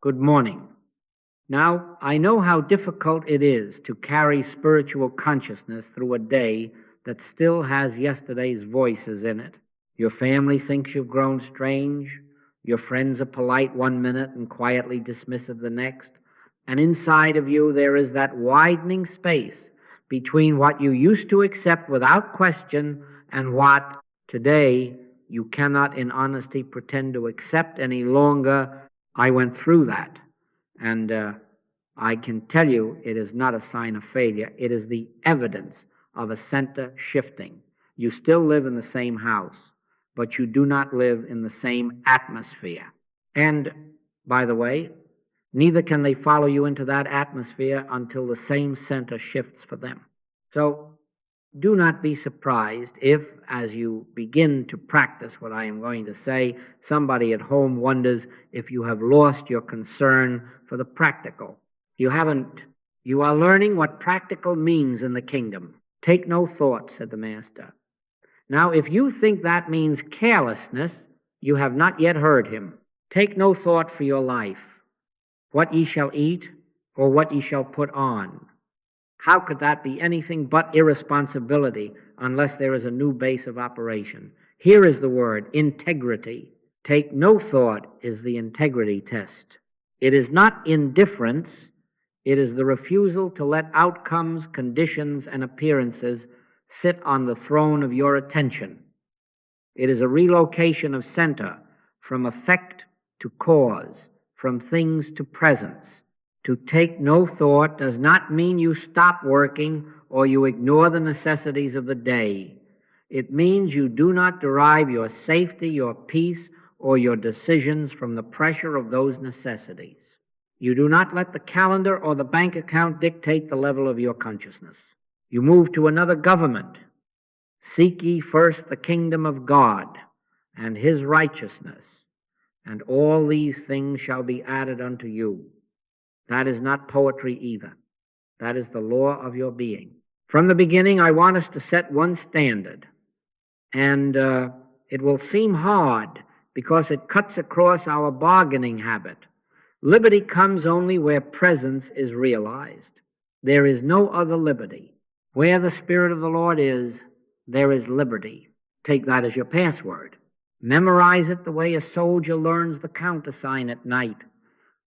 Good morning. Now, I know how difficult it is to carry spiritual consciousness through a day that still has yesterday's voices in it. Your family thinks you've grown strange. Your friends are polite one minute and quietly dismissive the next. And inside of you there is that widening space between what you used to accept without question and what today you cannot in honesty pretend to accept any longer. I went through that. And I can tell you it is not a sign of failure. It is the evidence of a center shifting. You still live in the same house, but you do not live in the same atmosphere. And, by the way, neither can they follow you into that atmosphere until the same center shifts for them. So, do not be surprised if, as you begin to practice what I am going to say, somebody at home wonders if you have lost your concern for the practical. You haven't. You are learning what practical means in the kingdom. Take no thought, said the Master. Now, if you think that means carelessness, you have not yet heard him. Take no thought for your life, what ye shall eat or what ye shall put on. How could that be anything but irresponsibility unless there is a new base of operation? Here is the word, integrity. Take no thought is the integrity test. It is not indifference. It is the refusal to let outcomes, conditions, and appearances sit on the throne of your attention. It is a relocation of center from effect to cause, from things to presence. To take no thought does not mean you stop working or you ignore the necessities of the day. It means you do not derive your safety, your peace, or your decisions from the pressure of those necessities. You do not let the calendar or the bank account dictate the level of your consciousness. You move to another government. Seek ye first the kingdom of God and his righteousness, and all these things shall be added unto you. That is not poetry either. That is the law of your being. From the beginning, I want us to set one standard. And it will seem hard because it cuts across our bargaining habit. Liberty comes only where presence is realized. There is no other liberty. Where the Spirit of the Lord is, there is liberty. Take that as your password. Memorize it the way a soldier learns the countersign at night.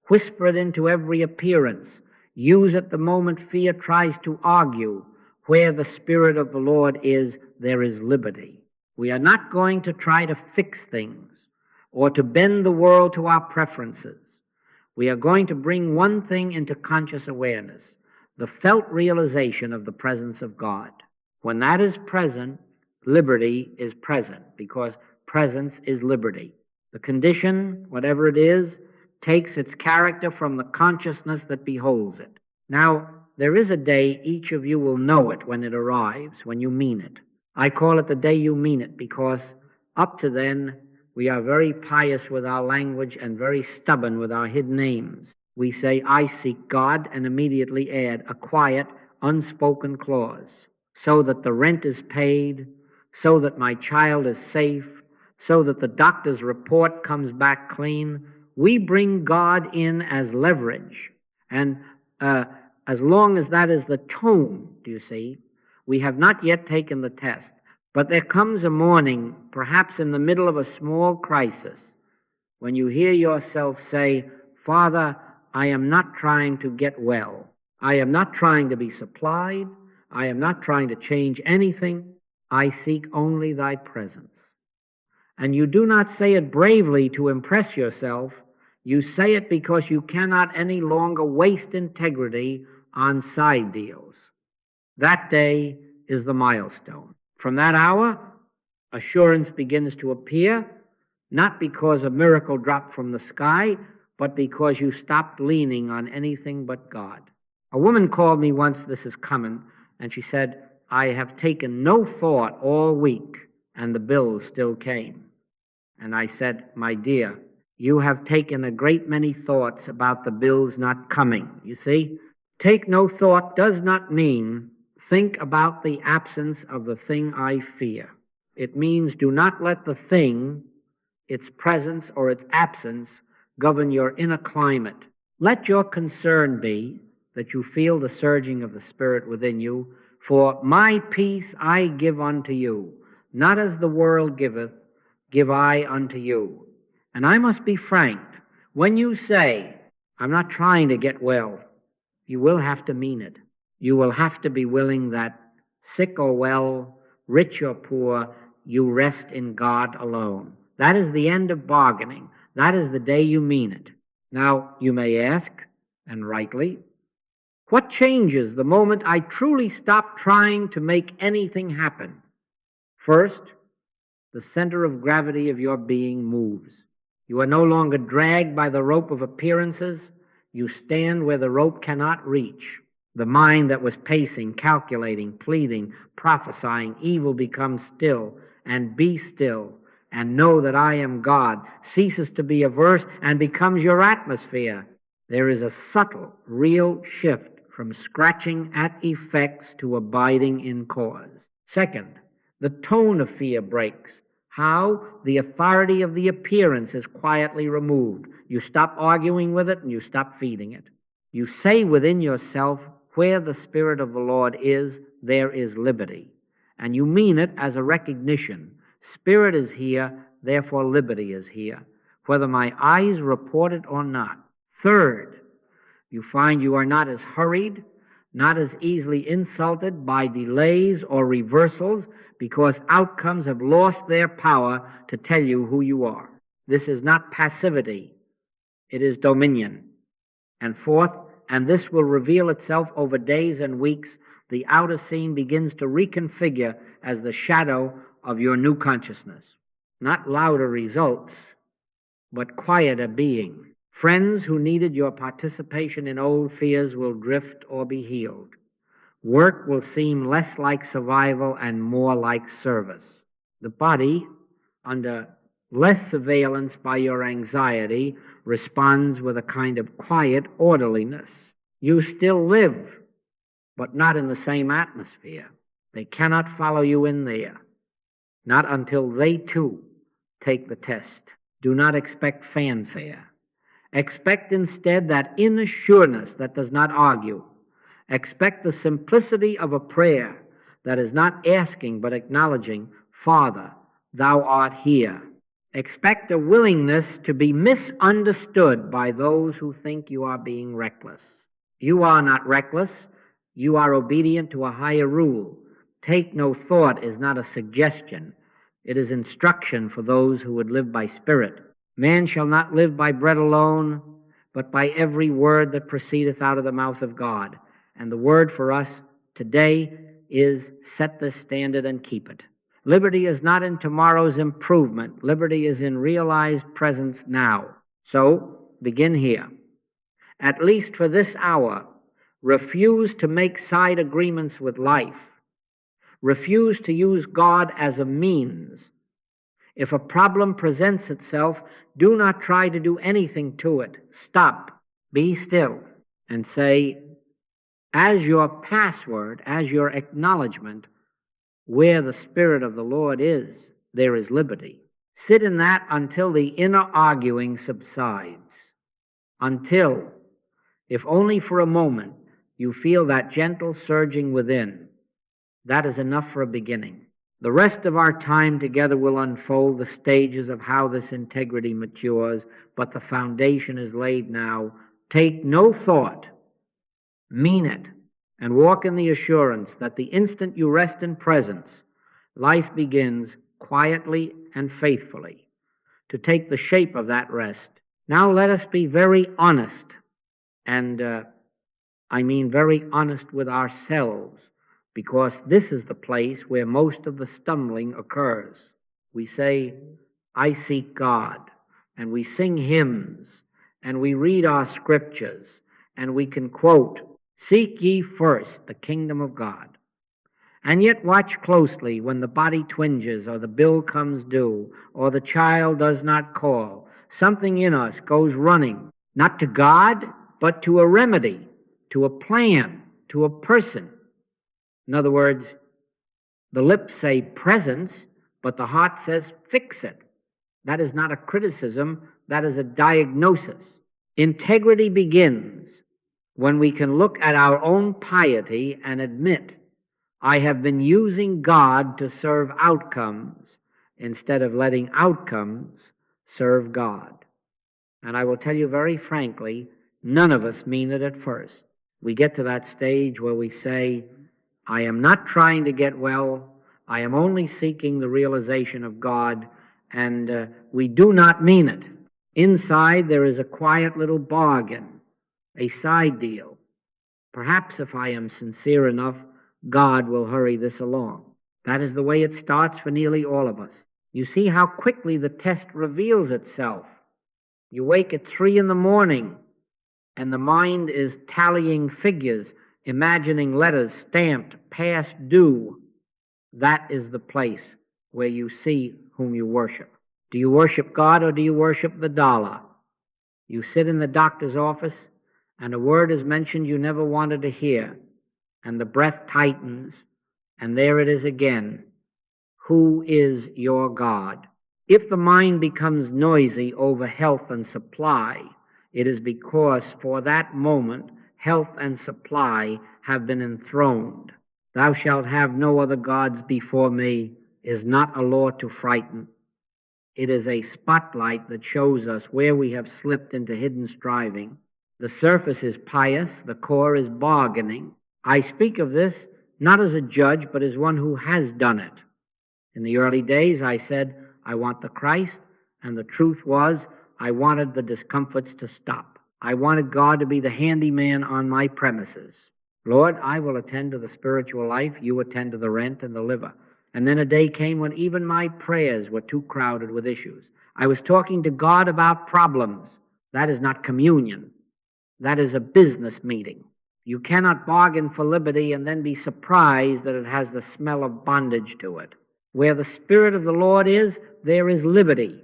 Whisper it into every appearance. Use it the moment fear tries to argue. Where the Spirit of the Lord is, there is liberty. We are not going to try to fix things or to bend the world to our preferences. We are going to bring one thing into conscious awareness, the felt realization of the presence of God. When that is present, liberty is present, because presence is liberty. The condition, whatever it is, takes its character from the consciousness that beholds it. Now, there is a day each of you will know it when it arrives, when you mean it. I call it the day you mean it because up to then, we are very pious with our language and very stubborn with our hidden aims. We say, I seek God, and immediately add a quiet, unspoken clause, so that the rent is paid, so that my child is safe, so that the doctor's report comes back clean. We bring God in as leverage, and as long as that is the tone, do you see, we have not yet taken the test. But there comes a morning, perhaps in the middle of a small crisis, when you hear yourself say, Father, I am not trying to get well. I am not trying to be supplied. I am not trying to change anything. I seek only thy presence. And you do not say it bravely to impress yourself. You say it because you cannot any longer waste integrity on side deals. That day is the milestone. From that hour, assurance begins to appear, not because a miracle dropped from the sky, but because you stopped leaning on anything but God. A woman called me once, this is common, and she said, I have taken no thought all week, and the bills still came. And I said, my dear, you have taken a great many thoughts about the bills not coming. You see, take no thought does not mean think about the absence of the thing I fear. It means do not let the thing, its presence or its absence, govern your inner climate. Let your concern be that you feel the surging of the Spirit within you. For my peace I give unto you, not as the world giveth, give I unto you. And I must be frank. When you say, I'm not trying to get well, you will have to mean it. You will have to be willing that, sick or well, rich or poor, you rest in God alone. That is the end of bargaining. That is the day you mean it. Now, you may ask, and rightly, what changes the moment I truly stop trying to make anything happen? First, the center of gravity of your being moves. You are no longer dragged by the rope of appearances. You stand where the rope cannot reach. The mind that was pacing, calculating, pleading, prophesying evil becomes still, and be still, and know that I am God, ceases to be averse and becomes your atmosphere. There is a subtle, real shift from scratching at effects to abiding in cause. Second, the tone of fear breaks. How? The authority of the appearance is quietly removed. You stop arguing with it and you stop feeding it. You say within yourself, where the Spirit of the Lord is, there is liberty. And you mean it as a recognition. Spirit is here, therefore liberty is here, whether my eyes report it or not. Third, you find you are not as hurried, not as easily insulted by delays or reversals, because outcomes have lost their power to tell you who you are. This is not passivity, it is dominion. And fourth, and this will reveal itself over days and weeks, the outer scene begins to reconfigure as the shadow of your new consciousness. Not louder results, but quieter being. Friends who needed your participation in old fears will drift or be healed. Work will seem less like survival and more like service. The body, under less surveillance by your anxiety, responds with a kind of quiet orderliness. You still live, but not in the same atmosphere. They cannot follow you in there, not until they too take the test. Do not expect fanfare. Expect instead that inner sureness that does not argue. Expect the simplicity of a prayer that is not asking but acknowledging, Father, thou art here. Expect a willingness to be misunderstood by those who think you are being reckless. You are not reckless. You are obedient to a higher rule. Take no thought is not a suggestion. It is instruction for those who would live by spirit. Man shall not live by bread alone, but by every word that proceedeth out of the mouth of God. And the word for us today is set this standard and keep it. Liberty is not in tomorrow's improvement. Liberty is in realized presence now. So, begin here. At least for this hour, refuse to make side agreements with life. Refuse to use God as a means. If a problem presents itself, do not try to do anything to it. Stop, be still, and say, as your password, as your acknowledgement, where the Spirit of the Lord is, there is liberty. Sit in that until the inner arguing subsides. Until, if only for a moment, you feel that gentle surging within. That is enough for a beginning. The rest of our time together will unfold the stages of how this integrity matures, but the foundation is laid now. Take no thought, mean it, and walk in the assurance that the instant you rest in presence, life begins quietly and faithfully to take the shape of that rest. Now let us be very honest, and I mean very honest with ourselves, because this is the place where most of the stumbling occurs. We say, I seek God, and we sing hymns, and we read our scriptures, and we can quote, seek ye first the kingdom of God. And yet watch closely when the body twinges, or the bill comes due, or the child does not call. Something in us goes running, not to God, but to a remedy, to a plan, to a person. In other words, the lips say presence, but the heart says fix it. That is not a criticism, that is a diagnosis. Integrity begins when we can look at our own piety and admit, I have been using God to serve outcomes instead of letting outcomes serve God. And I will tell you very frankly, none of us mean it at first. We get to that stage where we say, I am not trying to get well, I am only seeking the realization of God, and we do not mean it. Inside there is a quiet little bargain, a side deal. Perhaps if I am sincere enough, God will hurry this along. That is the way it starts for nearly all of us. You see how quickly the test reveals itself. You wake at 3 in the morning, and the mind is tallying figures, imagining letters stamped, past due. That is the place where you see whom you worship. Do you worship God or do you worship the dollar? You sit in the doctor's office, and a word is mentioned you never wanted to hear, and the breath tightens, and there it is again. Who is your God? If the mind becomes noisy over health and supply, it is because for that moment health and supply have been enthroned. Thou shalt have no other gods before me is not a law to frighten. It is a spotlight that shows us where we have slipped into hidden striving. The surface is pious, the core is bargaining. I speak of this not as a judge, but as one who has done it. In the early days, I said, I want the Christ, and the truth was, I wanted the discomforts to stop. I wanted God to be the handyman on my premises. Lord, I will attend to the spiritual life, you attend to the rent and the liver. And then a day came when even my prayers were too crowded with issues. I was talking to God about problems. That is not communion. That is a business meeting. You cannot bargain for liberty and then be surprised that it has the smell of bondage to it. Where the Spirit of the Lord is, there is liberty.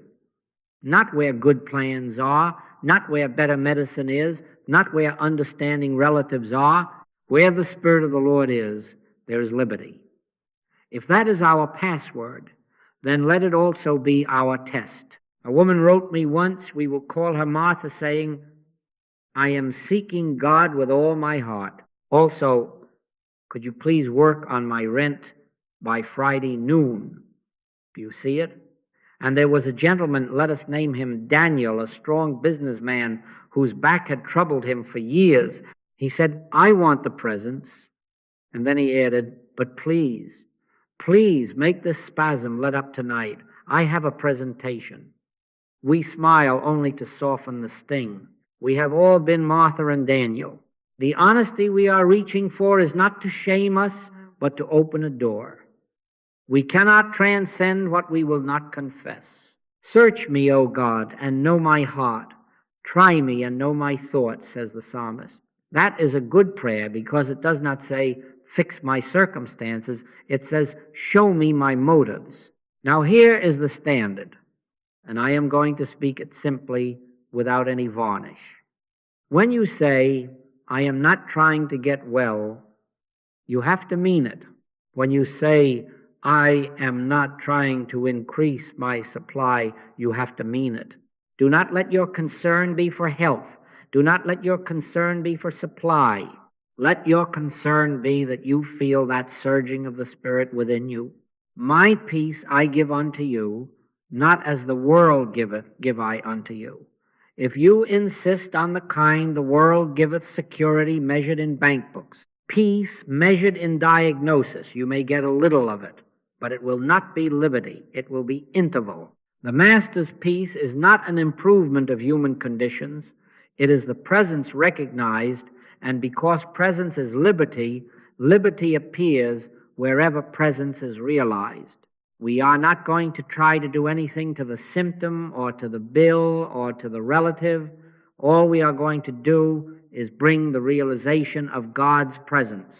Not where good plans are, not where better medicine is, not where understanding relatives are. Where the Spirit of the Lord is, there is liberty. If that is our password, then let it also be our test. A woman wrote me once, we will call her Martha, saying, I am seeking God with all my heart. Also, could you please work on my rent by Friday noon? Do you see it? And there was a gentleman, let us name him Daniel, a strong businessman whose back had troubled him for years. He said, I want the presents. And then he added, but please make this spasm let up tonight. I have a presentation. We smile only to soften the sting. We have all been Martha and Daniel. The honesty we are reaching for is not to shame us, but to open a door. We cannot transcend what we will not confess. Search me, O God, and know my heart. Try me and know my thoughts, says the psalmist. That is a good prayer because it does not say, fix my circumstances. It says, show me my motives. Now here is the standard, and I am going to speak it simply without any varnish. When you say, I am not trying to get well, you have to mean it. When you say, I am not trying to increase my supply, you have to mean it. Do not let your concern be for health. Do not let your concern be for supply. Let your concern be that you feel that surging of the Spirit within you. My peace I give unto you, not as the world giveth, give I unto you. If you insist on the kind the world giveth security measured in bank books, peace measured in diagnosis, you may get a little of it, but it will not be liberty. It will be interval. The Master's peace is not an improvement of human conditions. It is the presence recognized, and because presence is liberty, liberty appears wherever presence is realized. We are not going to try to do anything to the symptom or to the bill or to the relative. All we are going to do is bring the realization of God's presence.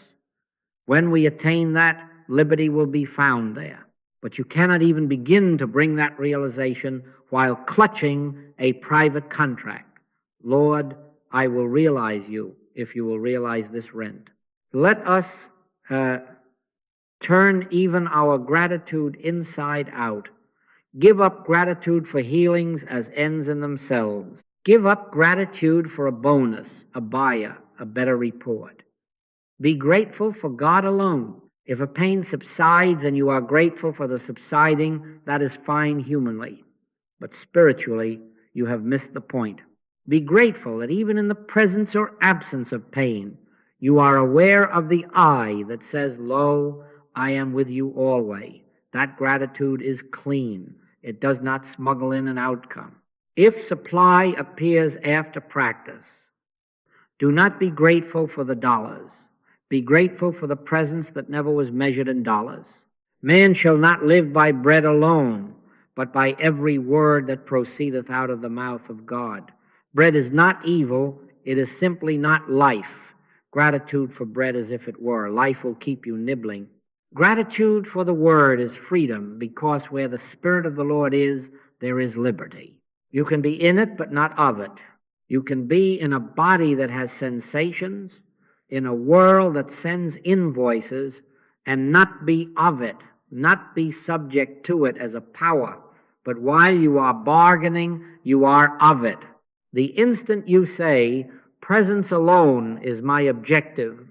When we attain that, liberty will be found there. But you cannot even begin to bring that realization while clutching a private contract. Lord, I will realize you if you will realize this rent. Let us turn even our gratitude inside out. Give up gratitude for healings as ends in themselves. Give up gratitude for a bonus, a buyer, a better report. Be grateful for God alone. If a pain subsides and you are grateful for the subsiding, that is fine humanly. But spiritually, you have missed the point. Be grateful that even in the presence or absence of pain, you are aware of the I that says, "Lo, I am with you always." That gratitude is clean. It does not smuggle in an outcome. If supply appears after practice, do not be grateful for the dollars. Be grateful for the presence that never was measured in dollars. Man shall not live by bread alone, but by every word that proceedeth out of the mouth of God. Bread is not evil, it is simply not life. Gratitude for bread as if it were. Life will keep you nibbling. Gratitude for the word is freedom, because where the Spirit of the Lord is, there is liberty. You can be in it, but not of it. You can be in a body that has sensations, in a world that sends invoices, and not be of it, not be subject to it as a power. But while you are bargaining, you are of it. The instant you say, "Presence alone is my objective,"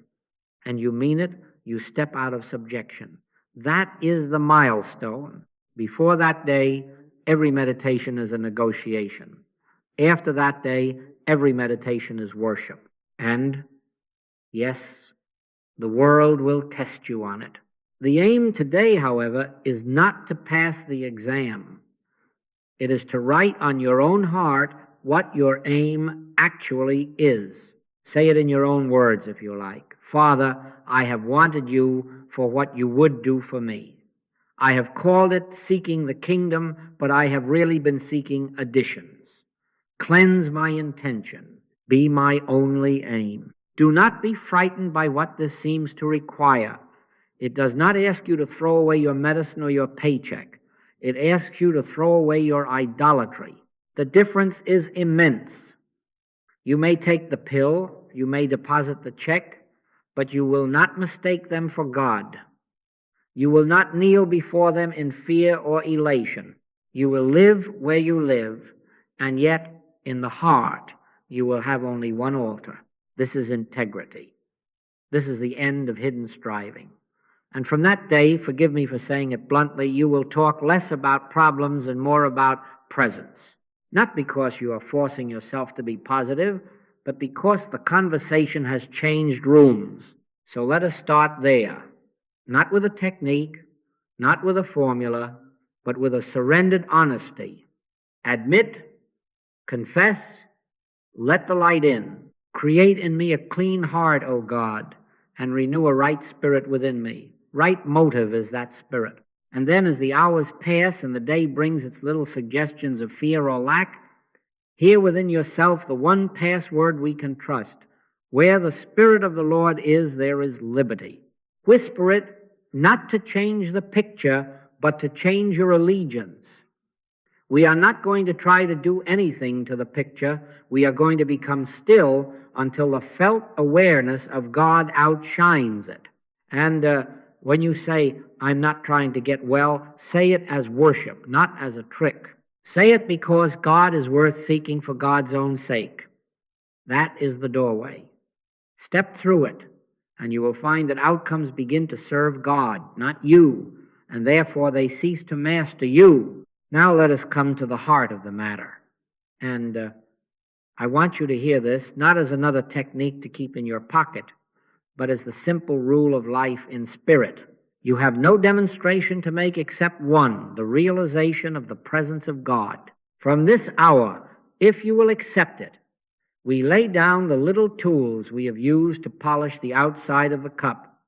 and you mean it, you step out of subjection. That is the milestone. Before that day, every meditation is a negotiation. After that day, every meditation is worship. And, yes, the world will test you on it. The aim today, however, is not to pass the exam. It is to write on your own heart what your aim actually is. Say it in your own words, if you like. "Father, I have wanted you for what you would do for me. I have called it seeking the kingdom, but I have really been seeking additions. Cleanse my intention. Be my only aim." Do not be frightened by what this seems to require. It does not ask you to throw away your medicine or your paycheck. It asks you to throw away your idolatry. The difference is immense. You may take the pill, you may deposit the check, but you will not mistake them for God. You will not kneel before them in fear or elation. You will live where you live, and yet in the heart you will have only one altar. This is integrity. This is the end of hidden striving. And from that day, forgive me for saying it bluntly, you will talk less about problems and more about presence. Not because you are forcing yourself to be positive, but because the conversation has changed rooms. So let us start there. Not with a technique, not with a formula, but with a surrendered honesty. Admit, confess, let the light in. Create in me a clean heart, O God, and renew a right spirit within me. Right motive is that spirit. And then as the hours pass and the day brings its little suggestions of fear or lack, hear within yourself the one password we can trust. Where the Spirit of the Lord is, there is liberty. Whisper it, not to change the picture, but to change your allegiance. We are not going to try to do anything to the picture. We are going to become still until the felt awareness of God outshines it. And when you say, "I'm not trying to get well," say it as worship, not as a trick. Say it because God is worth seeking for God's own sake. That is the doorway. Step through it, and you will find that outcomes begin to serve God, not you, and therefore they cease to master you. Now let us come to the heart of the matter. And I want you to hear this, not as another technique to keep in your pocket, but as the simple rule of life in spirit. You have no demonstration to make except one, the realization of the presence of God. From this hour, if you will accept it, we lay down the little tools we have used to polish the outside of the cup.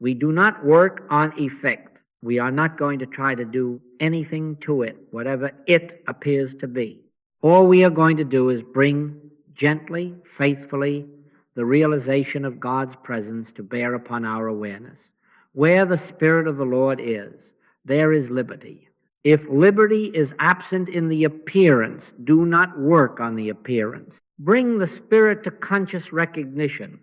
We do not work on effect. We are not going to try to do anything to it, whatever it appears to be. All we are going to do is bring gently, faithfully, the realization of God's presence to bear upon our awareness. Where the Spirit of the Lord is, there is liberty. If liberty is absent in the appearance, do not work on the appearance. Bring the Spirit to conscious recognition,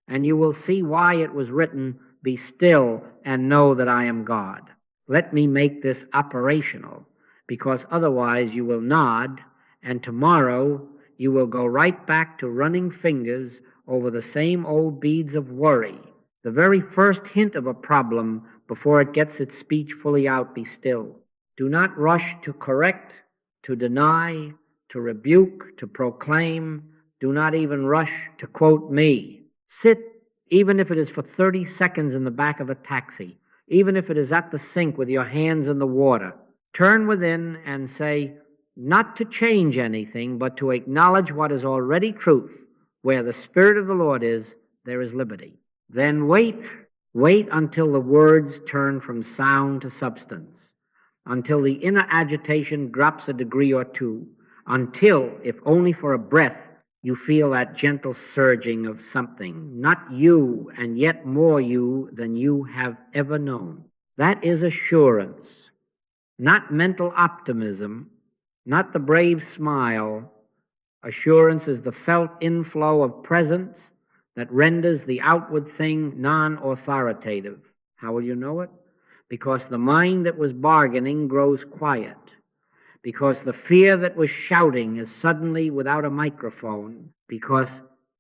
and you will see why it was written, "Be still and know that I am God." Let me make this operational. because otherwise you will nod, and tomorrow you will go right back to running fingers over the same old beads of worry. The very first hint of a problem before it gets its speech fully out, be still. Do not rush to correct, to deny, to rebuke, to proclaim. Do not even rush to quote me. Sit, even if it is for 30 seconds in the back of a taxi, even if it is at the sink with your hands in the water. Turn within and say, not to change anything, but to acknowledge what is already truth. Where the Spirit of the Lord is, there is liberty. Then wait until the words turn from sound to substance, until the inner agitation drops a degree or two, until, if only for a breath, you feel that gentle surging of something, not you, and yet more you than you have ever known. That is assurance, not mental optimism, not the brave smile. Assurance is the felt inflow of presence that renders the outward thing non-authoritative. How will you know it? Because the mind that was bargaining grows quiet. Because the fear that was shouting is suddenly without a microphone. Because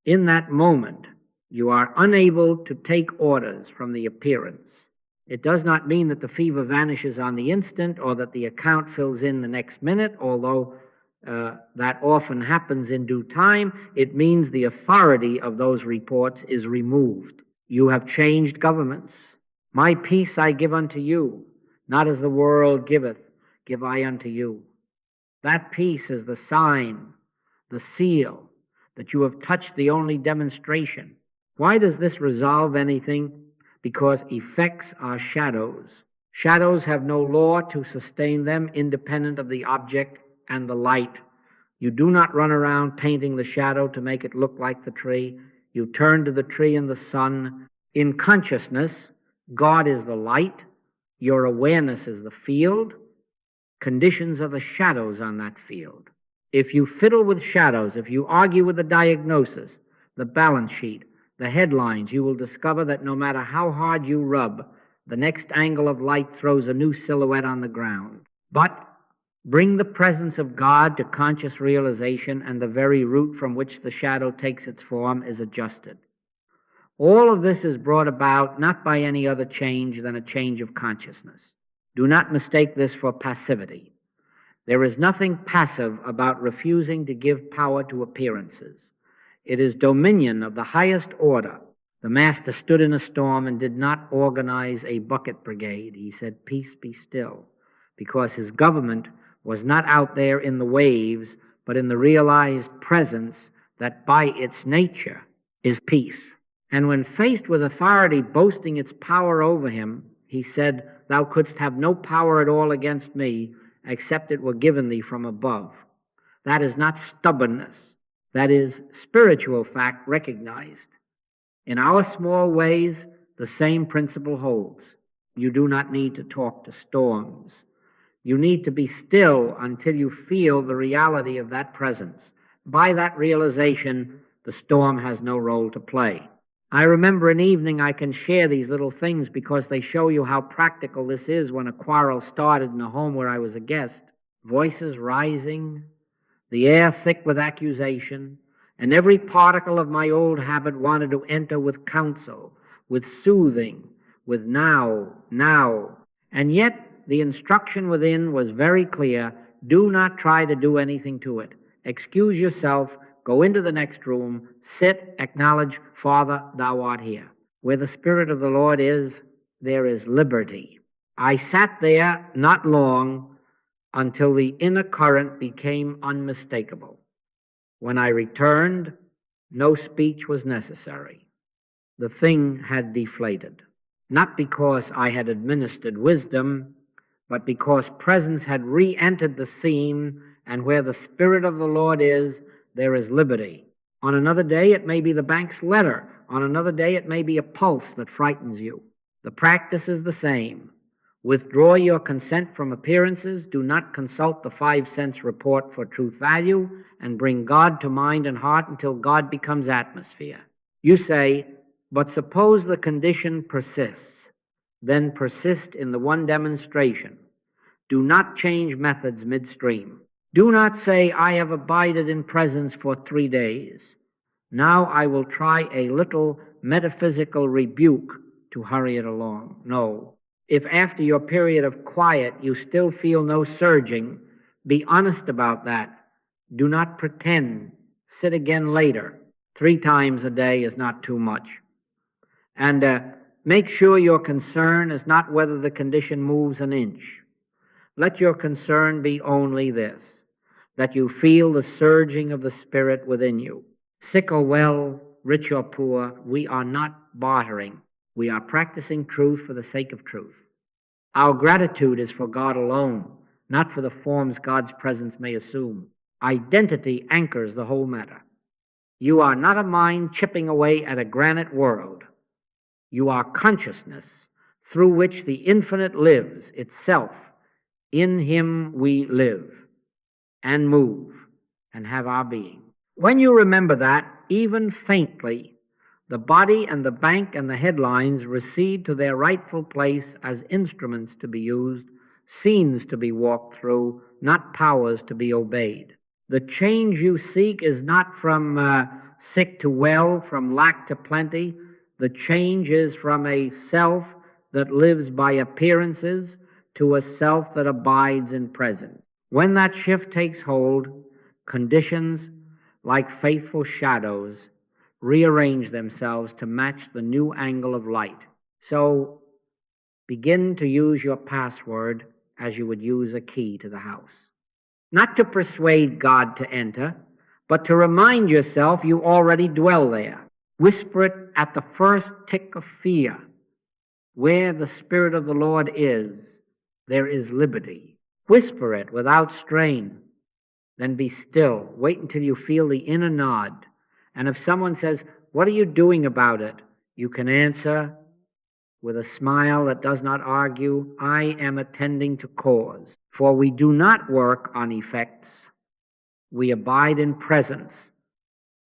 in that moment you are unable to take orders from the appearance. It does not mean that the fever vanishes on the instant or that the account fills in the next minute, although that often happens in due time. It means the authority of those reports is removed. You have changed governments. My peace I give unto you, not as the world giveth, give I unto you. That peace is the sign, the seal, that you have touched the only demonstration. Why does this resolve anything? Because effects are shadows. Shadows have no law to sustain them independent of the object and the light. You do not run around painting the shadow to make it look like the tree. You turn to the tree and the sun. In consciousness, God is the light. Your awareness is the field. Conditions are the shadows on that field. If you fiddle with shadows, if you argue with the diagnosis, the balance sheet, the headlines, you will discover that no matter how hard you rub, the next angle of light throws a new silhouette on the ground. But bring the presence of God to conscious realization, and the very root from which the shadow takes its form is adjusted. All of this is brought about not by any other change than a change of consciousness. Do not mistake this for passivity. There is nothing passive about refusing to give power to appearances. It is dominion of the highest order. The master stood in a storm and did not organize a bucket brigade. He said, peace, be still, because his government was not out there in the waves, but in the realized presence that by its nature is peace. And when faced with authority boasting its power over him, he said, thou couldst have no power at all against me, except it were given thee from above. That is not stubbornness. That is spiritual fact recognized. In our small ways, the same principle holds. You do not need to talk to storms. You need to be still until you feel the reality of that presence. By that realization, the storm has no role to play. I remember an evening, I can share these little things because they show you how practical this is, when a quarrel started in a home where I was a guest. Voices rising, the air thick with accusation, and every particle of my old habit wanted to enter with counsel, with soothing, with now. And yet the instruction within was very clear. Do not try to do anything to it. Excuse yourself, go into the next room, sit, acknowledge, Father, thou art here. Where the Spirit of the Lord is, there is liberty. I sat there not long until the inner current became unmistakable. When I returned, no speech was necessary. The thing had deflated, not because I had administered wisdom, but because presence had re-entered the scene, and where the Spirit of the Lord is, there is liberty. On another day, it may be the bank's letter. On another day, it may be a pulse that frightens you. The practice is the same. Withdraw your consent from appearances. Do not consult the 5 cents report for truth value, and bring God to mind and heart until God becomes atmosphere. You say, but suppose the condition persists. Then persist in the one demonstration. Do not change methods midstream. Do not say, I have abided in presence for 3 days. Now I will try a little metaphysical rebuke to hurry it along. No. If after your period of quiet you still feel no surging, be honest about that. Do not pretend. Sit again later. 3 times a day is not too much. And make sure your concern is not whether the condition moves an inch. Let your concern be only this, that you feel the surging of the Spirit within you. Sick or well, rich or poor, we are not bartering. We are practicing truth for the sake of truth. Our gratitude is for God alone, not for the forms God's presence may assume. Identity anchors the whole matter. You are not a mind chipping away at a granite world. You are consciousness through which the infinite lives itself. In Him we live and move and have our being. When you remember that, even faintly, the body and the bank and the headlines recede to their rightful place as instruments to be used, scenes to be walked through, not powers to be obeyed. The change you seek is not from sick to well, from lack to plenty. The change is from a self that lives by appearances to a self that abides in presence. When that shift takes hold, conditions, like faithful shadows, rearrange themselves to match the new angle of light. So begin to use your password as you would use a key to the house. Not to persuade God to enter, but to remind yourself you already dwell there. Whisper it at the first tick of fear. Where the Spirit of the Lord is, there is liberty. Whisper it without strain. Then be still. Wait until you feel the inner nod. And if someone says, what are you doing about it? You can answer with a smile that does not argue, I am attending to cause. For we do not work on effects. We abide in presence.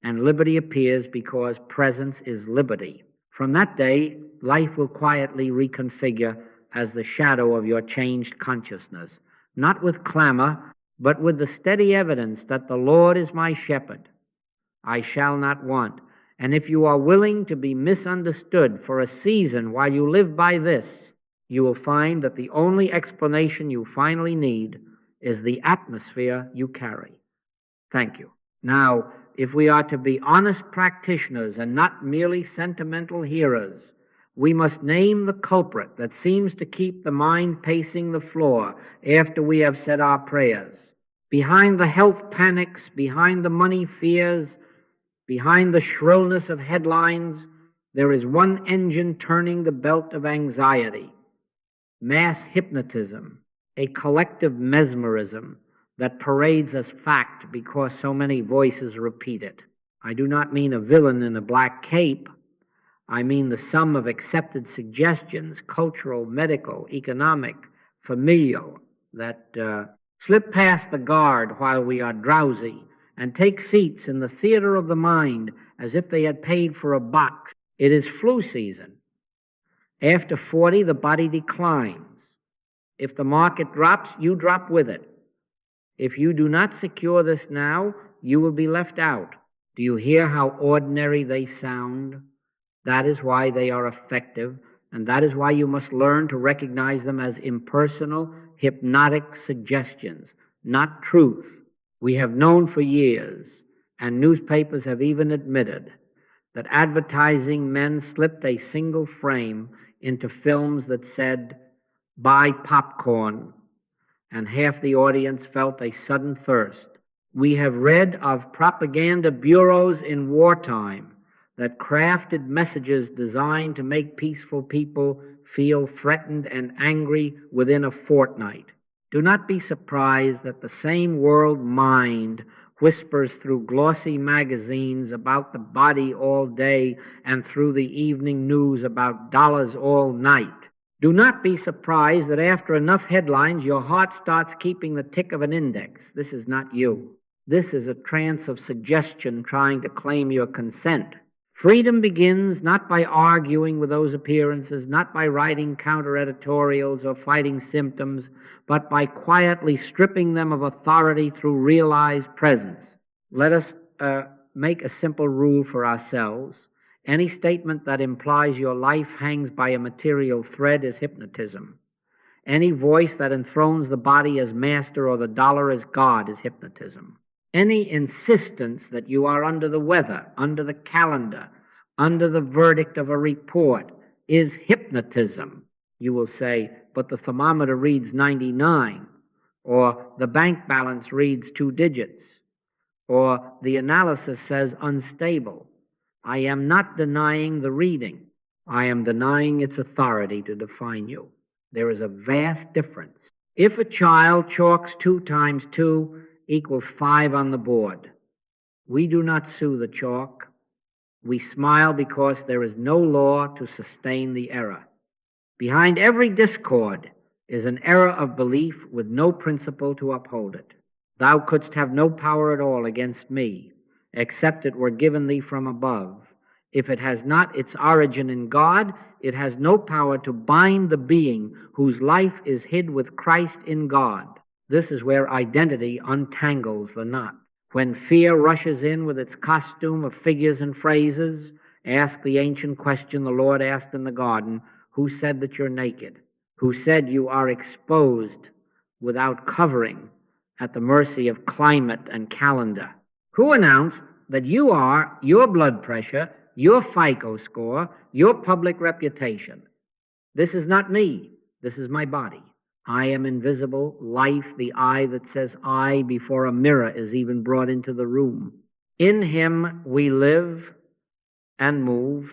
And liberty appears because presence is liberty. From that day, life will quietly reconfigure as the shadow of your changed consciousness, not with clamor, but with the steady evidence that the Lord is my shepherd. I shall not want. And if you are willing to be misunderstood for a season while you live by this, you will find that the only explanation you finally need is the atmosphere you carry. Thank you. Now, if we are to be honest practitioners and not merely sentimental hearers, we must name the culprit that seems to keep the mind pacing the floor after we have said our prayers. Behind the health panics, behind the money fears, behind the shrillness of headlines, there is one engine turning the belt of anxiety. Mass hypnotism, a collective mesmerism that parades as fact because so many voices repeat it. I do not mean a villain in a black cape. I mean the sum of accepted suggestions, cultural, medical, economic, familial, that slip past the guard while we are drowsy and take seats in the theater of the mind as if they had paid for a box. It is flu season. After 40, the body declines. If the market drops, you drop with it. If you do not secure this now, you will be left out. Do you hear how ordinary they sound? That is why they are effective, and that is why you must learn to recognize them as impersonal, hypnotic suggestions, not truth. We have known for years, and newspapers have even admitted, that advertising men slipped a single frame into films that said, buy popcorn, and half the audience felt a sudden thirst. We have read of propaganda bureaus in wartime that crafted messages designed to make peaceful people feel threatened and angry within a fortnight. Do not be surprised that the same world mind whispers through glossy magazines about the body all day and through the evening news about dollars all night. Do not be surprised that after enough headlines your heart starts keeping the tick of an index. This is not you. This is a trance of suggestion trying to claim your consent. Freedom begins not by arguing with those appearances, not by writing counter-editorials or fighting symptoms, but by quietly stripping them of authority through realized presence. Let us make a simple rule for ourselves. Any statement that implies your life hangs by a material thread is hypnotism. Any voice that enthrones the body as master or the dollar as God is hypnotism. Any insistence that you are under the weather, under the calendar, under the verdict of a report is hypnotism. You will say, but the thermometer reads 99, or the bank balance reads 2 digits, or the analysis says unstable. I am not denying the reading. I am denying its authority to define you. There is a vast difference. If a child chalks 2 times 2 equals 5 on the board, we do not sue the chalk. We smile because there is no law to sustain the error. Behind every discord is an error of belief with no principle to uphold it. Thou couldst have no power at all against me, except it were given thee from above. If it has not its origin in God, it has no power to bind the being whose life is hid with Christ in God. This is where identity untangles the knot. When fear rushes in with its costume of figures and phrases, ask the ancient question the Lord asked in the garden, who said that you're naked? Who said you are exposed without covering at the mercy of climate and calendar? Who announced that you are your blood pressure, your FICO score, your public reputation? This is not me. This is my body. I am invisible, life, the eye that says I before a mirror is even brought into the room. In him we live and move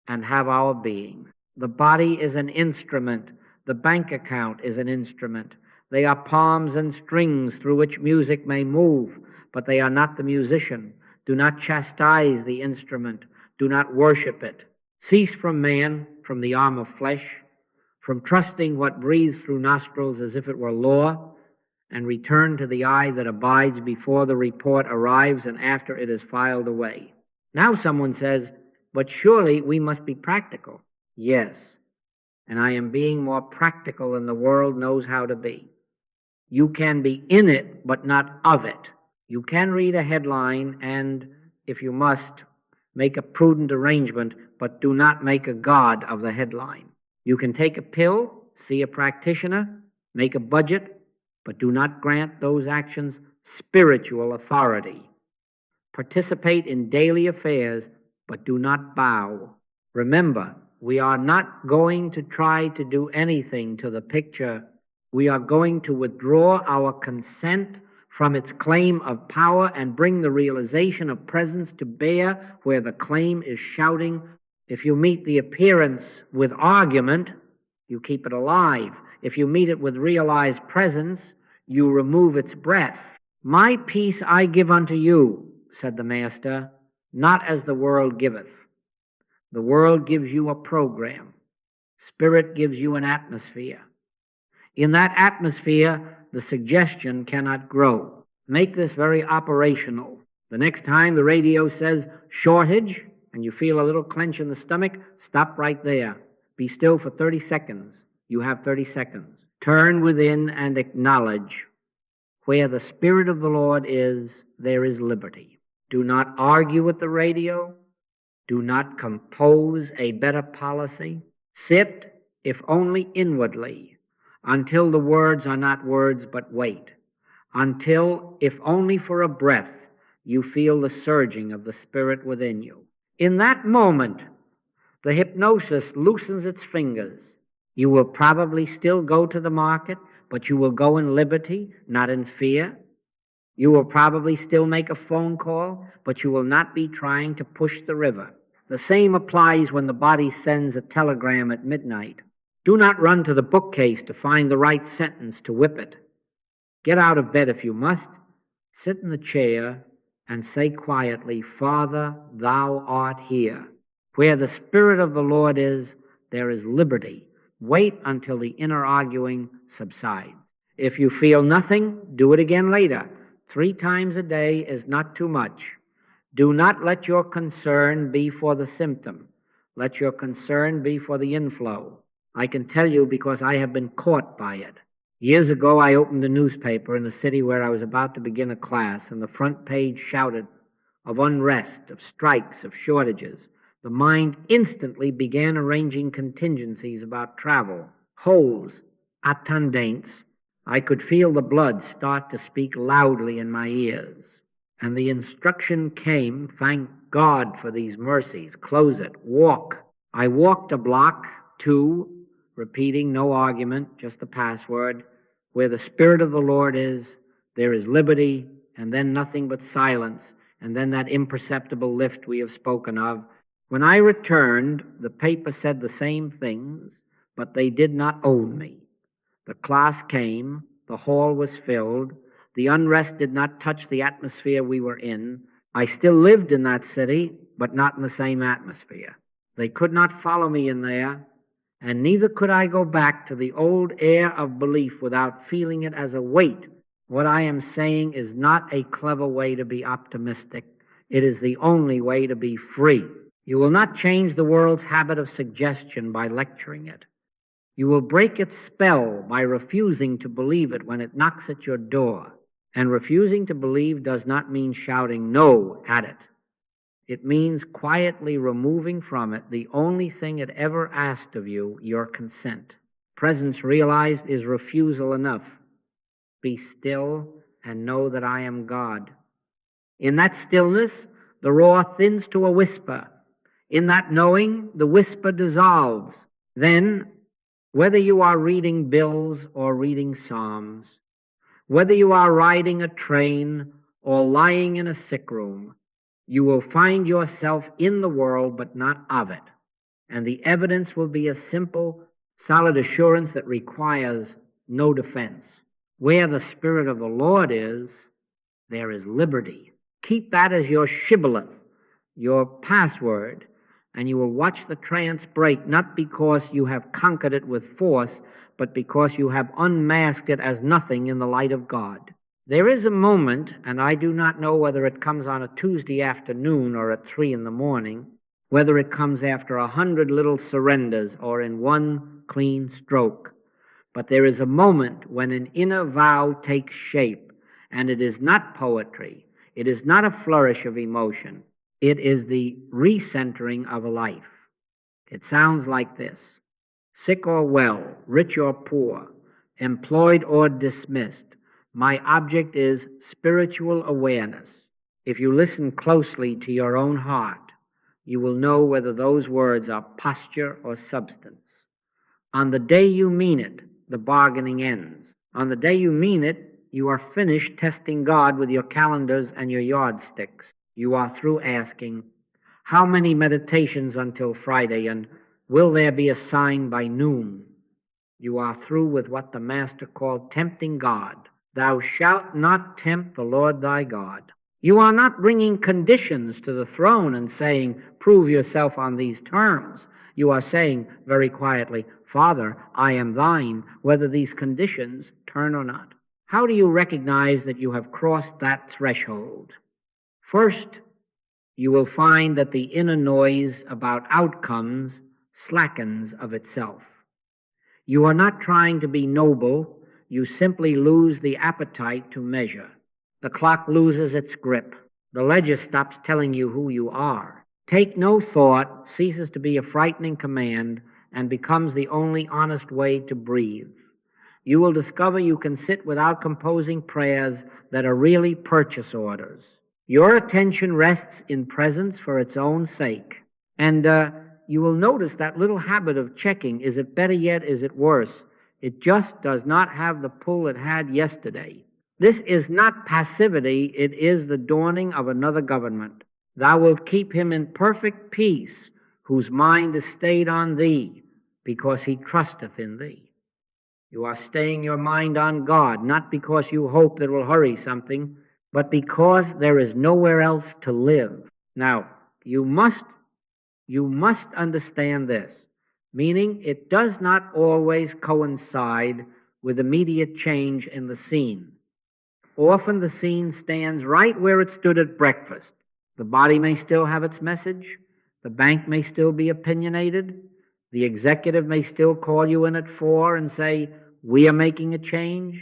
and have our being. The body is an instrument. The bank account is an instrument. They are palms and strings through which music may move, but they are not the musician. Do not chastise the instrument. Do not worship it. Cease from man, from the arm of flesh, from trusting what breathes through nostrils as if it were law, and return to the eye that abides before the report arrives and after it is filed away. Now someone says, but surely we must be practical. Yes, and I am being more practical than the world knows how to be. You can be in it, but not of it. You can read a headline and, if you must, make a prudent arrangement, but do not make a god of the headline. You can take a pill, see a practitioner, make a budget, but do not grant those actions spiritual authority. Participate in daily affairs, but do not bow. Remember, we are not going to try to do anything to the picture. We are going to withdraw our consent from its claim of power and bring the realization of presence to bear where the claim is shouting. If you meet the appearance with argument, you keep it alive. If you meet it with realized presence, you remove its breath. My peace I give unto you, said the Master, not as the world giveth. The world gives you a program. Spirit gives you an atmosphere. In that atmosphere, the suggestion cannot grow. Make this very operational. The next time the radio says shortage, and you feel a little clench in the stomach, stop right there. Be still for 30 seconds. You have 30 seconds. Turn within and acknowledge where the Spirit of the Lord is, there is liberty. Do not argue with the radio. Do not compose a better policy. Sit, if only inwardly, until the words are not words but wait. Until, if only for a breath, you feel the surging of the Spirit within you. In that moment, the hypnosis loosens its fingers. You will probably still go to the market, but you will go in liberty, not in fear. You will probably still make a phone call, but you will not be trying to push the river. The same applies when the body sends a telegram at midnight. Do not run to the bookcase to find the right sentence to whip it. Get out of bed if you must. Sit in the chair and say quietly, Father, thou art here. Where the Spirit of the Lord is, there is liberty. Wait until the inner arguing subsides. If you feel nothing, do it again later. 3 times a day is not too much. Do not let your concern be for the symptom. Let your concern be for the inflow. I can tell you because I have been caught by it. Years ago, I opened a newspaper in the city where I was about to begin a class, and the front page shouted of unrest, of strikes, of shortages. The mind instantly began arranging contingencies about travel, holes, attendants. I could feel the blood start to speak loudly in my ears. And the instruction came, thank God for these mercies, close it, walk. I walked a block, two, repeating, no argument, just the password. Where the Spirit of the Lord is, there is liberty, and then nothing but silence, and then that imperceptible lift we have spoken of. When I returned, the paper said the same things, but they did not own me. The class came, the hall was filled, the unrest did not touch the atmosphere we were in. I still lived in that city, but not in the same atmosphere. They could not follow me in there, and neither could I go back to the old air of belief without feeling it as a weight. What I am saying is not a clever way to be optimistic. It is the only way to be free. You will not change the world's habit of suggestion by lecturing it. You will break its spell by refusing to believe it when it knocks at your door. And refusing to believe does not mean shouting no at it. It means quietly removing from it the only thing it ever asked of you, your consent. Presence realized is refusal enough. Be still and know that I am God. In that stillness, the roar thins to a whisper. In that knowing, the whisper dissolves. Then, whether you are reading bills or reading psalms, whether you are riding a train or lying in a sick room, you will find yourself in the world but not of it. And the evidence will be a simple, solid assurance that requires no defense. Where the Spirit of the Lord is, there is liberty. Keep that as your shibboleth, your password, and you will watch the trance break, not because you have conquered it with force, but because you have unmasked it as nothing in the light of God. There is a moment, and I do not know whether it comes on a Tuesday afternoon or at 3 in the morning, whether it comes after 100 little surrenders or in one clean stroke. But there is a moment when an inner vow takes shape, and it is not poetry. It is not a flourish of emotion. It is the recentering of a life. It sounds like this: sick or well, rich or poor, employed or dismissed, my object is spiritual awareness. If you listen closely to your own heart, you will know whether those words are posture or substance. On the day you mean it, the bargaining ends. On the day you mean it, you are finished testing God with your calendars and your yardsticks. You are through asking, how many meditations until Friday, and will there be a sign by noon? You are through with what the Master called tempting God. Thou shalt not tempt the Lord thy God. You are not bringing conditions to the throne and saying, prove yourself on these terms. You are saying very quietly, Father, I am thine, whether these conditions turn or not. How do you recognize that you have crossed that threshold? First, you will find that the inner noise about outcomes slackens of itself. You are not trying to be noble. You simply lose the appetite to measure. The clock loses its grip. The ledger stops telling you who you are. Take no thought ceases to be a frightening command and becomes the only honest way to breathe. You will discover you can sit without composing prayers that are really purchase orders. Your attention rests in presence for its own sake. And you will notice that little habit of checking, is it better yet, is it worse? It just does not have the pull it had yesterday. This is not passivity, it is the dawning of another government. Thou wilt keep him in perfect peace, whose mind is stayed on thee, because he trusteth in thee. You are staying your mind on God, not because you hope that it will hurry something, but because there is nowhere else to live. Now, you must understand this, meaning it does not always coincide with immediate change in the scene. Often the scene stands right where it stood at breakfast. The body may still have its message. The bank may still be opinionated. The executive may still call you in at 4 and say, we are making a change.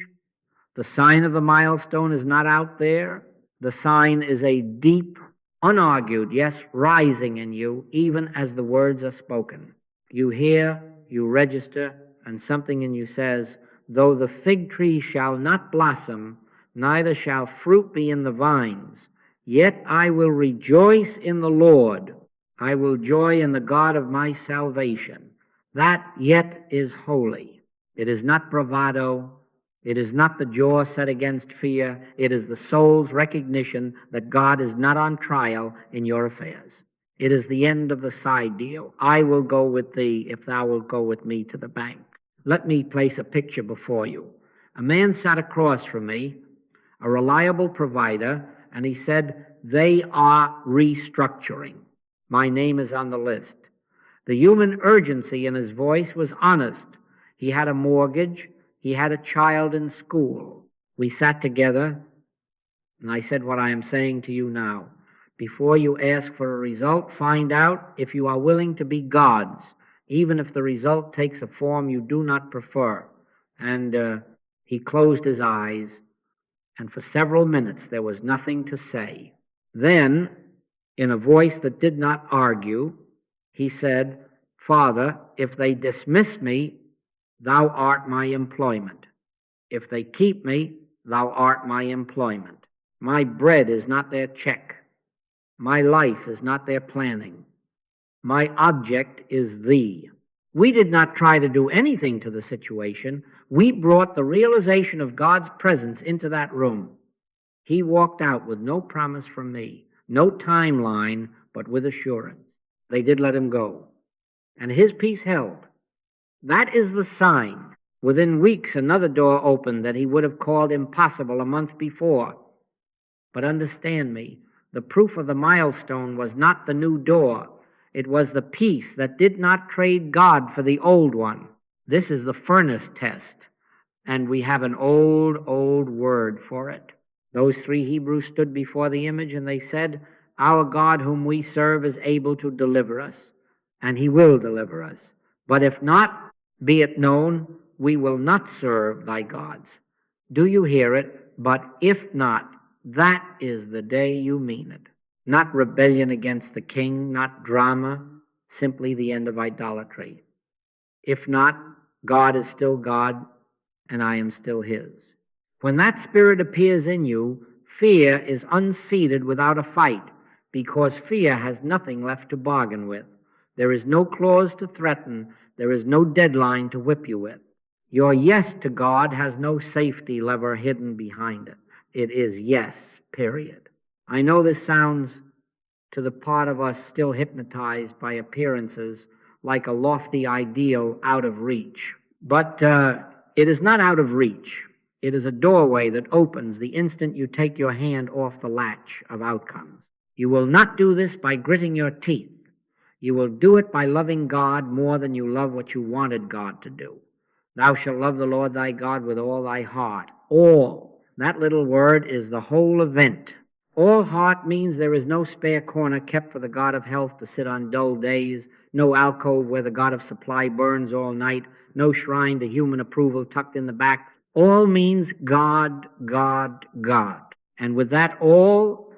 The sign of the milestone is not out there. The sign is a deep, unargued, yes, rising in you, even as the words are spoken. You hear, you register, and something in you says, though the fig tree shall not blossom, neither shall fruit be in the vines, yet I will rejoice in the Lord. I will joy in the God of my salvation. That yet is holy. It is not bravado. It is not the jaw set against fear. It is the soul's recognition that God is not on trial in your affairs. It is the end of the side deal. I will go with thee if thou wilt go with me to the bank. Let me place a picture before you. A man sat across from me, a reliable provider, and he said, they are restructuring. My name is on the list. The human urgency in his voice was honest. He had a mortgage. He had a child in school. We sat together, and I said what I am saying to you now. Before you ask for a result, find out if you are willing to be God's, even if the result takes a form you do not prefer. And he closed his eyes, and for several minutes there was nothing to say. Then, in a voice that did not argue, he said, Father, if they dismiss me, thou art my employment. If they keep me, thou art my employment. My bread is not their check. My life is not their planning. My object is thee. We did not try to do anything to the situation. We brought the realization of God's presence into that room. He walked out with no promise from me, no timeline, but with assurance. They did let him go. And his peace held. That is the sign. Within weeks, another door opened that he would have called impossible a month before. But understand me, the proof of the milestone was not the new door. It was the peace that did not trade God for the old one. This is the furnace test, and we have an old word for it. Those 3 Hebrews stood before the image, and they said, our God whom we serve is able to deliver us, and he will deliver us. But if not, be it known, we will not serve thy gods. Do you hear it? But if not, that is the day you mean it. Not rebellion against the king, not drama, simply the end of idolatry. If not, God is still God, and I am still his. When that spirit appears in you, fear is unseated without a fight, because fear has nothing left to bargain with. There is no clause to threaten. There is no deadline to whip you with. Your yes to God has no safety lever hidden behind it. It is yes, period. I know this sounds to the part of us still hypnotized by appearances like a lofty ideal out of reach. But it is not out of reach. It is a doorway that opens the instant you take your hand off the latch of outcomes. You will not do this by gritting your teeth. You will do it by loving God more than you love what you wanted God to do. Thou shalt love the Lord thy God with all thy heart. All. That little word is the whole event. All heart means there is no spare corner kept for the God of health to sit on dull days, no alcove where the God of supply burns all night, no shrine to human approval tucked in the back. All means God, God, God. And with that all,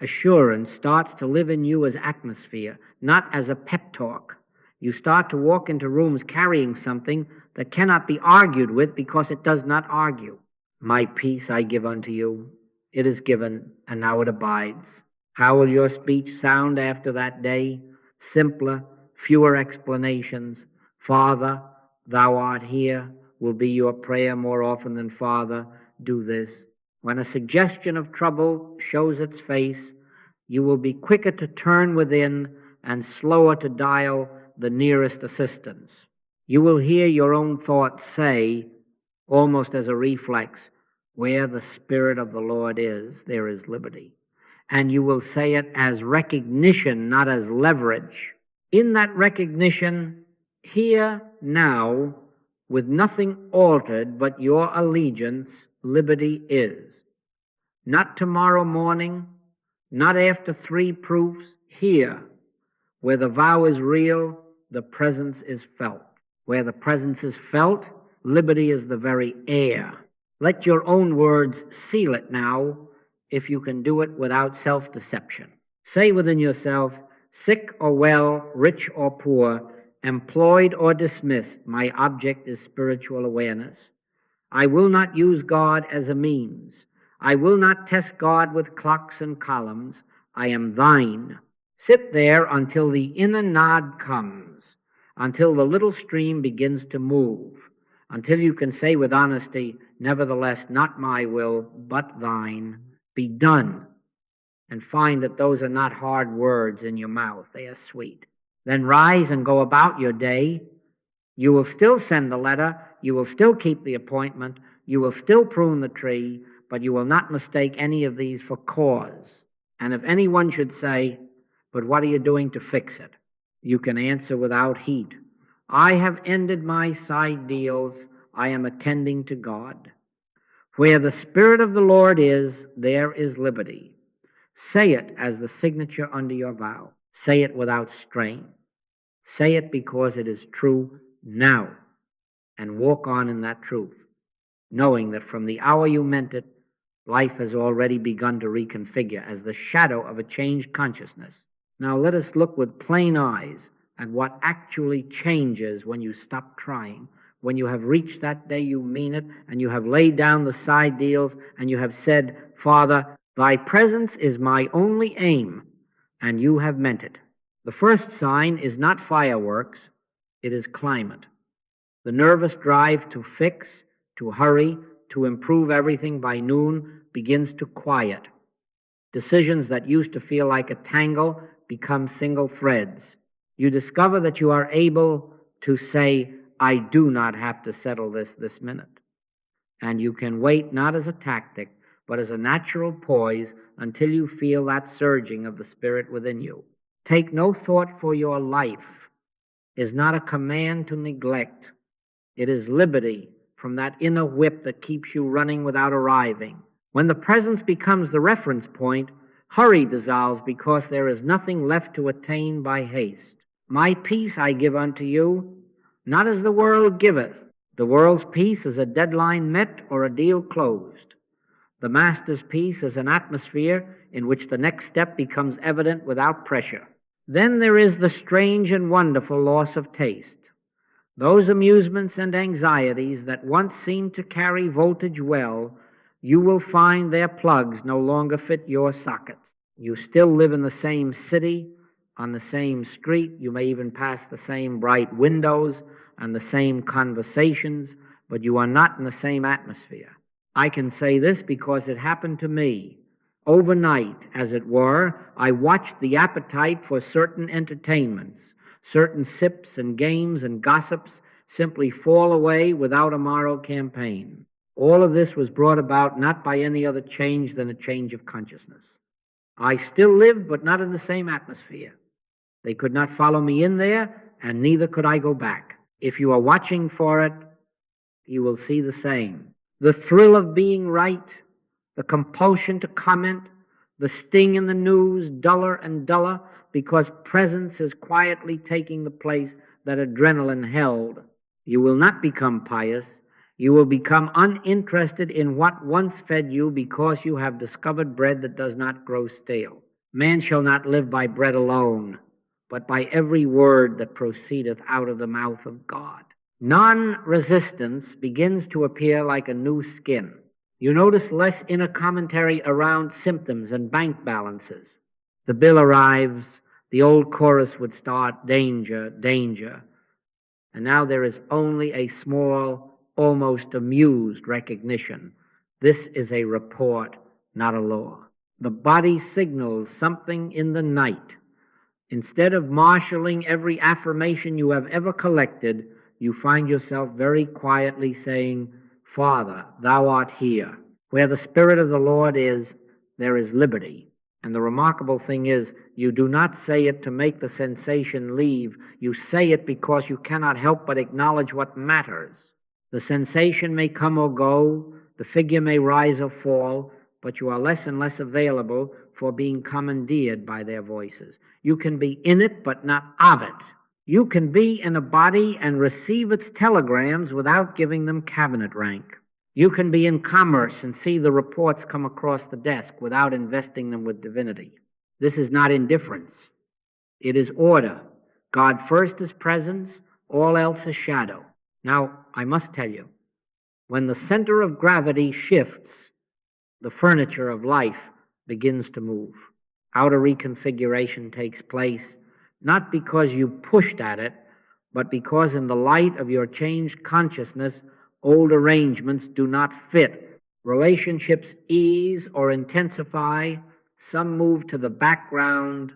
assurance starts to live in you as atmosphere, not as a pep talk. You start to walk into rooms carrying something that cannot be argued with because it does not argue. My peace I give unto you. It is given, and now it abides. How will your speech sound after that day? Simpler, fewer explanations. Father, thou art here, will be your prayer more often than Father, do this. When a suggestion of trouble shows its face, you will be quicker to turn within and slower to dial the nearest assistance. You will hear your own thoughts say, almost as a reflex, where the Spirit of the Lord is, there is liberty. And you will say it as recognition, not as leverage. In that recognition, here, now, with nothing altered but your allegiance, liberty is. Not tomorrow morning, Not after three proofs. Here, where the vow is real, the presence is felt. Where the presence is felt, liberty is the very air. Let your own words seal it now, if you can do it without self-deception. Say within yourself, sick or well, rich or poor, employed or dismissed, my object is spiritual awareness. I will not use God as a means. I will not test God with clocks and columns. I am thine. Sit there until the inner nod comes, until the little stream begins to move, until you can say with honesty, nevertheless, not my will, but thine, be done, and find that those are not hard words in your mouth. They are sweet. Then rise and go about your day. You will still send the letter. You will still keep the appointment. You will still prune the tree, but you will not mistake any of these for cause. And if anyone should say, but what are you doing to fix it? You can answer without heat, I have ended my side deals. I am attending to God. Where the Spirit of the Lord is, there is liberty. Say it as the signature under your vow. Say it without strain. Say it because it is true now, and walk on in that truth, knowing that from the hour you meant it, life has already begun to reconfigure as the shadow of a changed consciousness. Now let us look with plain eyes at what actually changes when you stop trying. When you have reached that day you mean it, and you have laid down the side deals, and you have said, Father, thy presence is my only aim, and you have meant it. The first sign is not fireworks, it is climate. The nervous drive to fix, to hurry, to improve everything by noon begins to quiet. Decisions that used to feel like a tangle become single threads. You discover that you are able to say, I do not have to settle this minute. And you can wait not as a tactic, but as a natural poise until you feel that surging of the Spirit within you. Take no thought for your life is not a command to neglect. It is liberty from that inner whip that keeps you running without arriving. When the presence becomes the reference point, hurry dissolves because there is nothing left to attain by haste. My peace I give unto you, not as the world giveth. The world's peace is a deadline met or a deal closed. The Master's peace is an atmosphere in which the next step becomes evident without pressure. Then there is the strange and wonderful loss of taste. Those amusements and anxieties that once seemed to carry voltage well, you will find their plugs no longer fit your sockets. You still live in the same city, on the same street. You may even pass the same bright windows and the same conversations, but you are not in the same atmosphere. I can say this because it happened to me. Overnight, as it were, I watched the appetite for certain entertainments, certain sips and games and gossips simply fall away without a moral campaign. All of this was brought about not by any other change than a change of consciousness. I still lived, but not in the same atmosphere. They could not follow me in there, and neither could I go back. If you are watching for it, you will see the same. The thrill of being right, the compulsion to comment, the sting in the news, duller and duller, because presence is quietly taking the place that adrenaline held. You will not become pious. You will become uninterested in what once fed you because you have discovered bread that does not grow stale. Man shall not live by bread alone, but by every word that proceedeth out of the mouth of God. Non-resistance begins to appear like a new skin. You notice less inner commentary around symptoms and bank balances. The bill arrives, the old chorus would start, danger, danger. And now there is only a small, almost amused recognition. This is a report, not a law. The body signals something in the night. Instead of marshaling every affirmation you have ever collected, you find yourself very quietly saying, Father, thou art here. Where the Spirit of the Lord is, there is liberty. And the remarkable thing is, you do not say it to make the sensation leave. You say it because you cannot help but acknowledge what matters. The sensation may come or go, the figure may rise or fall, but you are less and less available for being commandeered by their voices. You can be in it, but not of it. You can be in a body and receive its telegrams without giving them cabinet rank. You can be in commerce and see the reports come across the desk without investing them with divinity. This is not indifference. It is order. God first is presence, all else is shadow. Now, I must tell you, when the center of gravity shifts, the furniture of life begins to move. Outer reconfiguration takes place, not because you pushed at it, but because in the light of your changed consciousness, old arrangements do not fit. Relationships ease or intensify, some move to the background,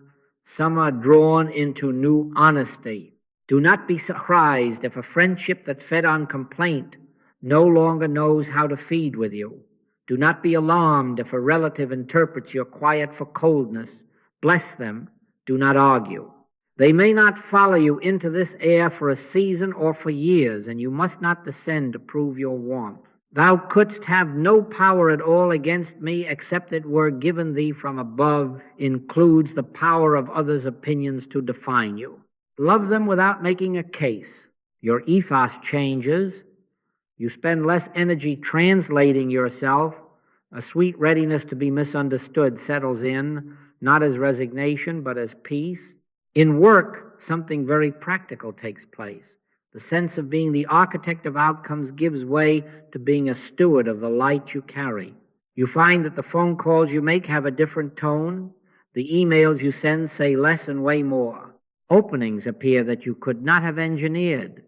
some are drawn into new honesty. Do not be surprised if a friendship that fed on complaint no longer knows how to feed with you. Do not be alarmed if a relative interprets your quiet for coldness. Bless them. Do not argue. They may not follow you into this air for a season or for years, and you must not descend to prove your warmth. Thou couldst have no power at all against me except it were given thee from above, includes the power of others' opinions to define you. Love them without making a case. Your ethos changes. You spend less energy translating yourself. A sweet readiness to be misunderstood settles in, not as resignation, but as peace. In work, something very practical takes place. The sense of being the architect of outcomes gives way to being a steward of the light you carry. You find that the phone calls you make have a different tone. The emails you send say less and way more. Openings appear that you could not have engineered.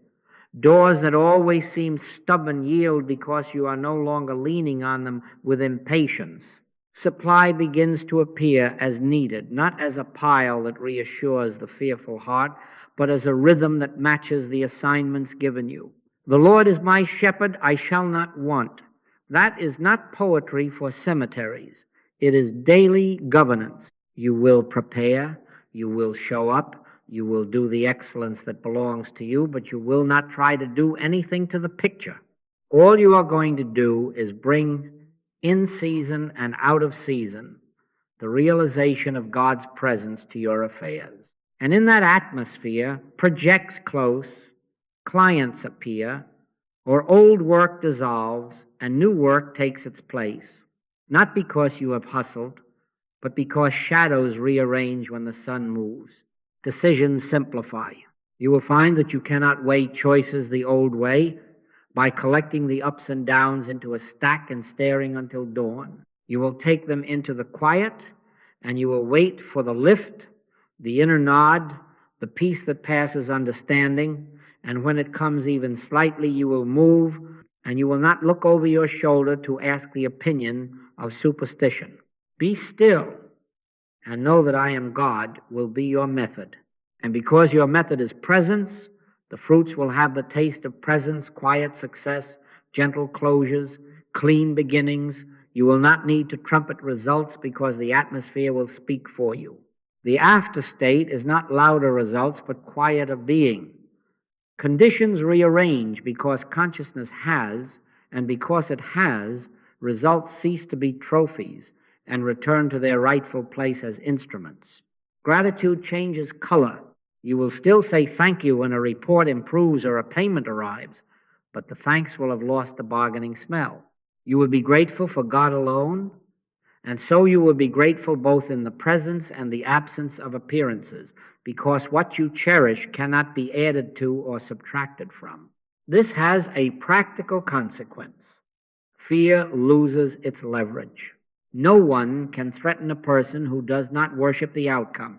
Doors that always seemed stubborn yield because you are no longer leaning on them with impatience. Supply begins to appear as needed, not as a pile that reassures the fearful heart, but as a rhythm that matches the assignments given you. The Lord is my shepherd, I shall not want. That is not poetry for cemeteries. It is daily governance. You will prepare, you will show up, you will do the excellence that belongs to you, but you will not try to do anything to the picture. All you are going to do is bring in season and out of season the realization of God's presence to your affairs. And in that atmosphere, projects close, clients appear, or old work dissolves and new work takes its place, not because you have hustled, but because shadows rearrange when the sun moves. Decisions simplify. You will find that you cannot weigh choices the old way by collecting the ups and downs into a stack and staring until dawn. You will take them into the quiet, and you will wait for the lift, the inner nod, the peace that passes understanding, and when it comes even slightly, you will move, and you will not look over your shoulder to ask the opinion of superstition. Be still, and know that I am God will be your method. And because your method is presence, the fruits will have the taste of presence, quiet success, gentle closures, clean beginnings. You will not need to trumpet results because the atmosphere will speak for you. The after state is not louder results, but quieter being. Conditions rearrange because consciousness has, and because it has, results cease to be trophies and return to their rightful place as instruments. Gratitude changes color. You will still say thank you when a report improves or a payment arrives, but the thanks will have lost the bargaining smell. You will be grateful for God alone, and so you will be grateful both in the presence and the absence of appearances, because what you cherish cannot be added to or subtracted from. This has a practical consequence. Fear loses its leverage. No one can threaten a person who does not worship the outcome.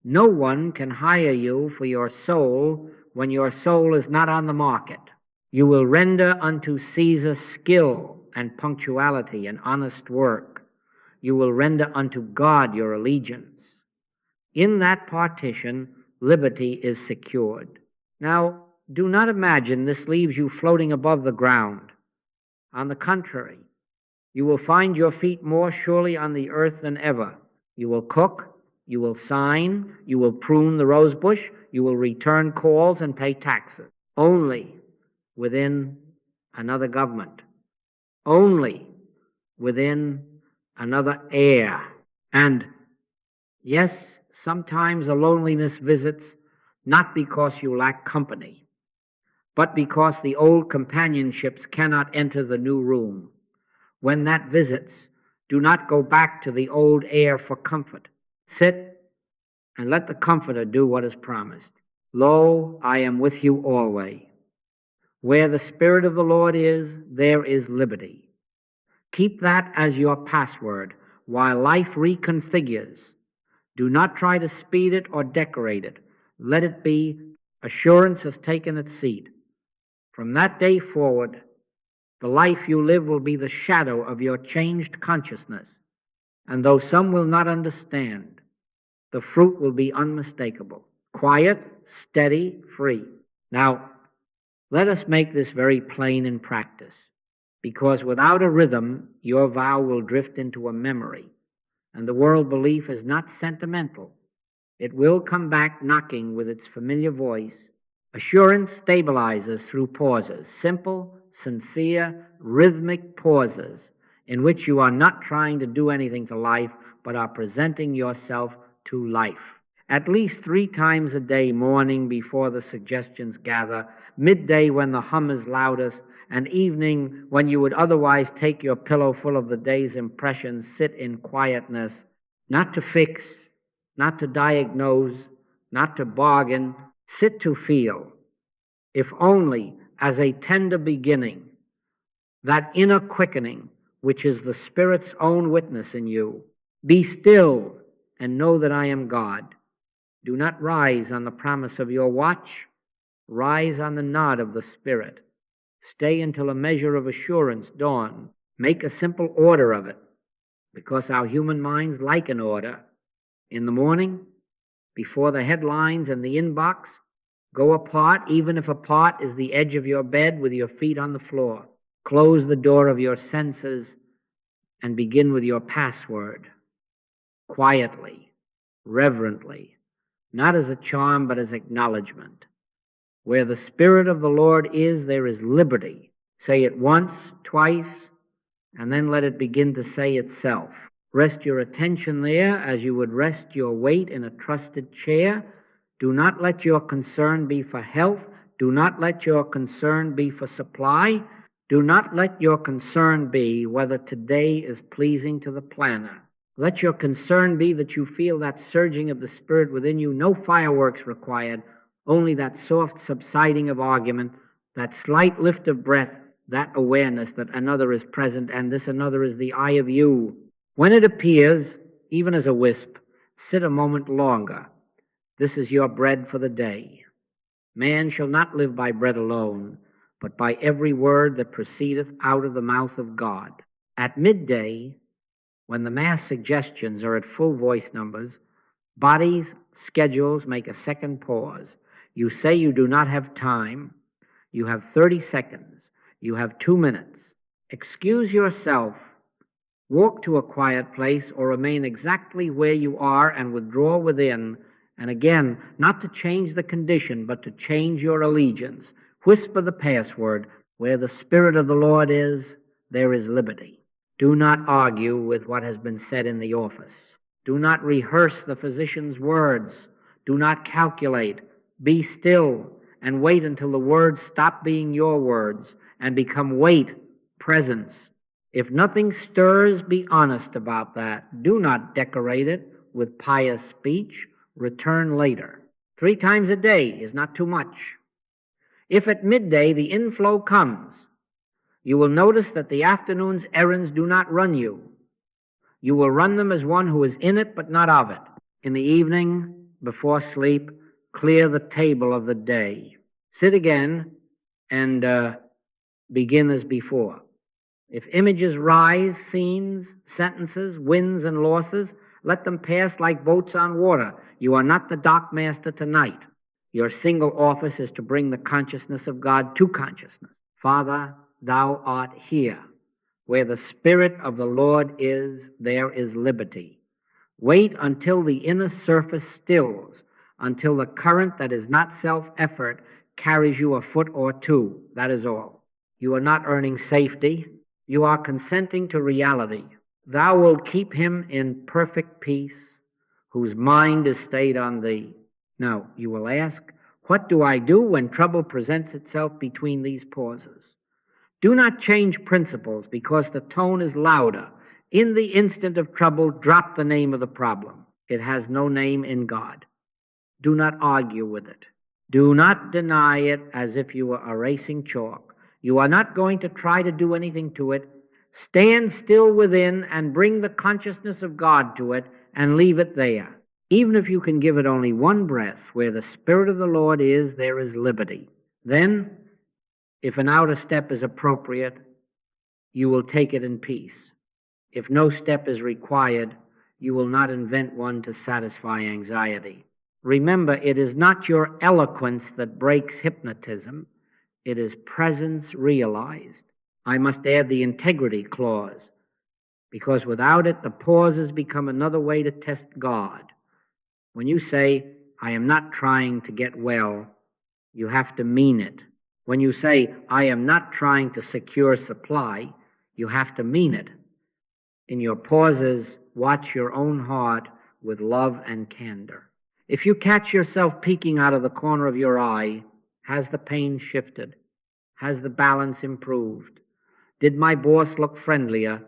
No one can hire you for your soul when your soul is not on the market. You will render unto Caesar skill and punctuality and honest work. You will render unto God your allegiance. In that partition, liberty is secured. Now, do not imagine this leaves you floating above the ground. On the contrary, you will find your feet more surely on the earth than ever. You will cook, you will sign, you will prune the rose bush, you will return calls and pay taxes. Only within another government. Only within another air. And yes, sometimes a loneliness visits, not because you lack company, but because the old companionships cannot enter the new room. When that visits, do not go back to the old air for comfort. Sit and let the Comforter do what is promised. Lo, I am with you always. Where the Spirit of the Lord is, there is liberty. Keep that as your password while life reconfigures. Do not try to speed it or decorate it. Let it be assurance has taken its seat. From that day forward, the life you live will be the shadow of your changed consciousness. And though some will not understand, the fruit will be unmistakable. Quiet, steady, free. Now, let us make this very plain in practice, because without a rhythm, your vow will drift into a memory, and the world belief is not sentimental. It will come back knocking with its familiar voice. Assurance stabilizes through pauses, simple, sincere, rhythmic pauses in which you are not trying to do anything to life, but are presenting yourself to life. At least 3 times a day, morning before the suggestions gather, midday when the hum is loudest, and evening when you would otherwise take your pillow full of the day's impressions, sit in quietness, not to fix, not to diagnose, not to bargain, sit to feel, if only as a tender beginning, that inner quickening which is the Spirit's own witness in you. Be still and know that I am God. Do not rise on the promise of your watch. Rise on the nod of the Spirit. Stay until a measure of assurance dawn. Make a simple order of it, because our human minds like an order. In the morning, before the headlines and the inbox, go apart, even if apart is the edge of your bed with your feet on the floor. Close the door of your senses and begin with your password. Quietly, reverently, not as a charm but as acknowledgement. Where the Spirit of the Lord is, there is liberty. Say it once, twice, and then let it begin to say itself. Rest your attention there as you would rest your weight in a trusted chair. Do not let your concern be for health. Do not let your concern be for supply. Do not let your concern be whether today is pleasing to the planner. Let your concern be that you feel that surging of the Spirit within you, no fireworks required, only that soft subsiding of argument, that slight lift of breath, that awareness that another is present and this another is the eye of you. When it appears, even as a wisp, sit a moment longer. This is your bread for the day. Man shall not live by bread alone, but by every word that proceedeth out of the mouth of God. At midday, when the mass suggestions are at full voice numbers, bodies, schedules make a second pause. You say you do not have time. You have 30 seconds. You have 2 minutes. Excuse yourself. Walk to a quiet place or remain exactly where you are and withdraw within. And again, not to change the condition, but to change your allegiance. Whisper the password. Where the Spirit of the Lord is, there is liberty. Do not argue with what has been said in the office. Do not rehearse the physician's words. Do not calculate. Be still and wait until the words stop being your words and become weight, presence. If nothing stirs, be honest about that. Do not decorate it with pious speech. Return later. 3 times a day is not too much. If at midday the inflow comes, you will notice that the afternoon's errands do not run you. You will run them as one who is in it but not of it. In the evening, before sleep, clear the table of the day. Sit again and begin as before. If images rise, scenes, sentences, wins and losses, let them pass like boats on water. You are not the dockmaster tonight. Your single office is to bring the consciousness of God to consciousness. Father, thou art here. Where the Spirit of the Lord is, there is liberty. Wait until the inner surface stills, until the current that is not self-effort carries you a foot or 2. That is all. You are not earning safety. You are consenting to reality. Thou wilt keep him in perfect peace, whose mind is stayed on thee. Now, you will ask, what do I do when trouble presents itself between these pauses? Do not change principles because the tone is louder. In the instant of trouble, drop the name of the problem. It has no name in God. Do not argue with it. Do not deny it as if you were erasing chalk. You are not going to try to do anything to it. Stand still within and bring the consciousness of God to it and leave it there. Even if you can give it only one breath, where the Spirit of the Lord is, there is liberty. Then, if an outer step is appropriate, you will take it in peace. If no step is required, you will not invent one to satisfy anxiety. Remember, it is not your eloquence that breaks hypnotism. It is presence realized. I must add the integrity clause, because without it, the pauses become another way to test God. When you say, I am not trying to get well, you have to mean it. When you say, I am not trying to secure supply, you have to mean it. In your pauses, watch your own heart with love and candor. If you catch yourself peeking out of the corner of your eye, has the pain shifted? Has the balance improved? Did my boss look friendlier?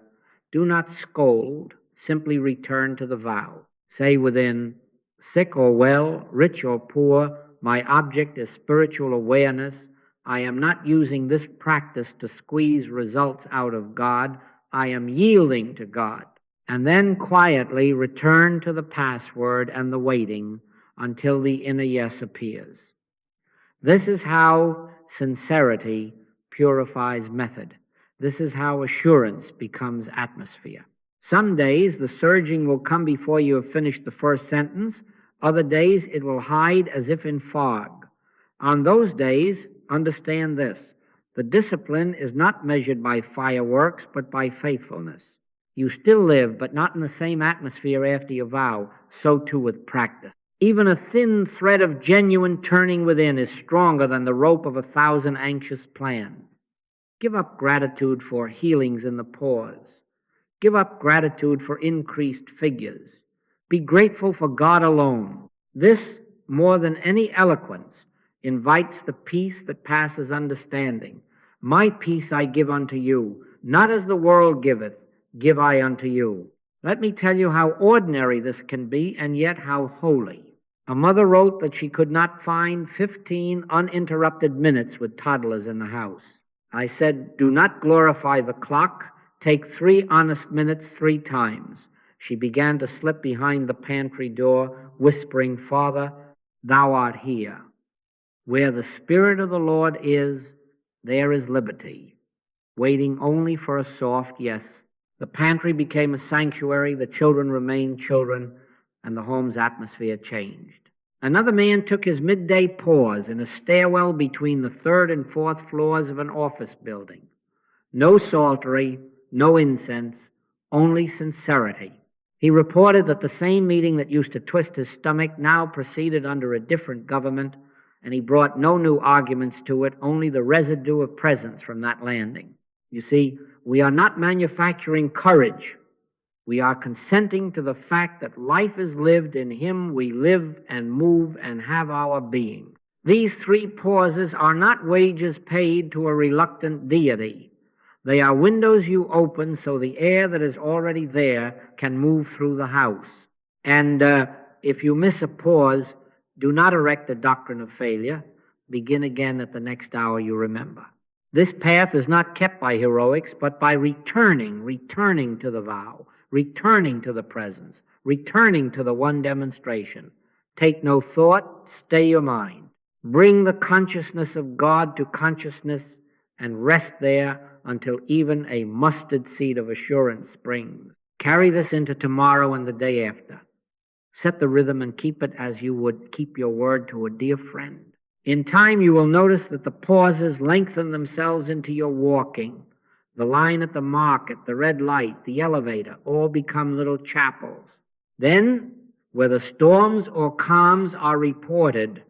Do not scold. Simply return to the vow. Say within, sick or well, rich or poor, my object is spiritual awareness. I am not using this practice to squeeze results out of God. I am yielding to God. And then quietly return to the password and the waiting until the inner yes appears. This is how sincerity purifies method. This is how assurance becomes atmosphere. Some days the surging will come before you have finished the first sentence. Other days it will hide as if in fog. On those days, understand this. The discipline is not measured by fireworks, but by faithfulness. You still live, but not in the same atmosphere after your vow. So too with practice. Even a thin thread of genuine turning within is stronger than the rope of 1,000 anxious plans. Give up gratitude for healings in the pause. Give up gratitude for increased figures. Be grateful for God alone. This, more than any eloquence, invites the peace that passes understanding. My peace I give unto you, not as the world giveth, give I unto you. Let me tell you how ordinary this can be, and yet how holy. A mother wrote that she could not find 15 uninterrupted minutes with toddlers in the house. I said, do not glorify the clock. Take 3 honest minutes 3 times. She began to slip behind the pantry door, whispering, Father, thou art here. Where the Spirit of the Lord is, there is liberty, waiting only for a soft yes. The pantry became a sanctuary, the children remained children, and the home's atmosphere changed. Another man took his midday pause in a stairwell between the 3rd and 4th floors of an office building. No psaltery, no incense, only sincerity. He reported that the same meeting that used to twist his stomach now proceeded under a different government, and he brought no new arguments to it, only the residue of presence from that landing. You see, we are not manufacturing courage. We are consenting to the fact that life is lived in Him. We live and move and have our being. These 3 pauses are not wages paid to a reluctant deity. They are windows you open so the air that is already there can move through the house. And if you miss a pause, do not erect the doctrine of failure. Begin again at the next hour you remember. This path is not kept by heroics, but by returning to the vow, returning to the presence, returning to the one demonstration. Take no thought, stay your mind. Bring the consciousness of God to consciousness and rest there until even a mustard seed of assurance springs. Carry this into tomorrow and the day after. Set the rhythm and keep it as you would keep your word to a dear friend. In time you will notice that the pauses lengthen themselves into your walking. The line at the market, the red light, the elevator, all become little chapels. Then, whether storms or calms are reported,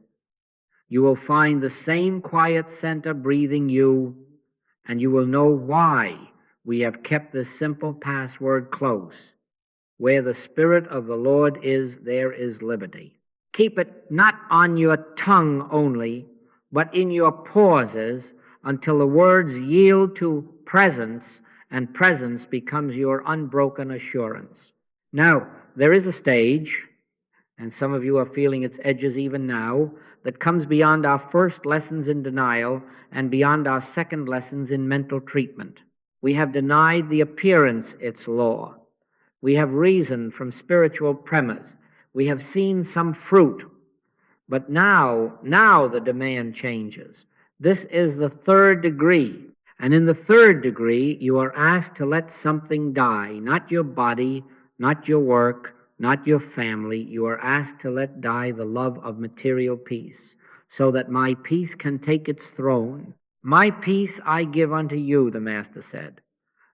you will find the same quiet center breathing you, and you will know why We have kept this simple password close. Where the Spirit of the Lord is, there is liberty. Keep it not on your tongue only, but in your pauses until the words yield to presence, and presence becomes your unbroken assurance. Now, there is a stage, and some of you are feeling its edges even now, that comes beyond our first lessons in denial and beyond our second lessons in mental treatment. We have denied the appearance its law. We have reasoned from spiritual premise. We have seen some fruit. But now the demand changes. This is the third degree. And in the third degree, you are asked to let something die. Not your body, not your work, not your family. You are asked to let die the love of material peace, so that my peace can take its throne. My peace I give unto you, the Master said.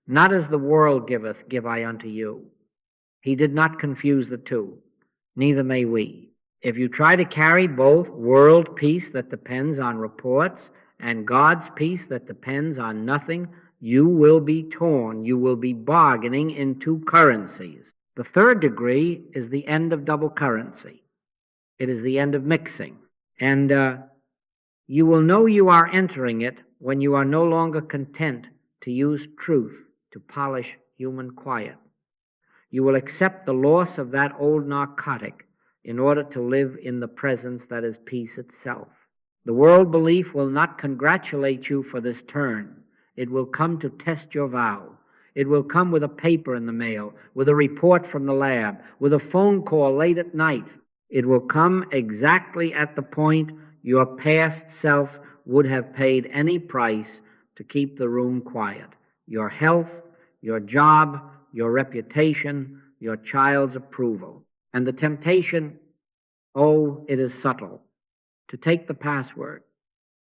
Not as the world giveth, give I unto you. He did not confuse the two. Neither may we. If you try to carry both world peace that depends on reports and God's peace that depends on nothing, you will be torn. You will be bargaining in two currencies. The third degree is the end of double currency. It is the end of mixing. And you will know you are entering it when you are no longer content to use truth to polish human quiet. You will accept the loss of that old narcotic in order to live in the presence that is peace itself. The world belief will not congratulate you for this turn. It will come to test your vow. It will come with a paper in the mail, with a report from the lab, with a phone call late at night. It will come exactly at the point your past self would have paid any price to keep the room quiet. Your health, your job, your reputation, your child's approval. And the temptation, oh, it is subtle, to take the password,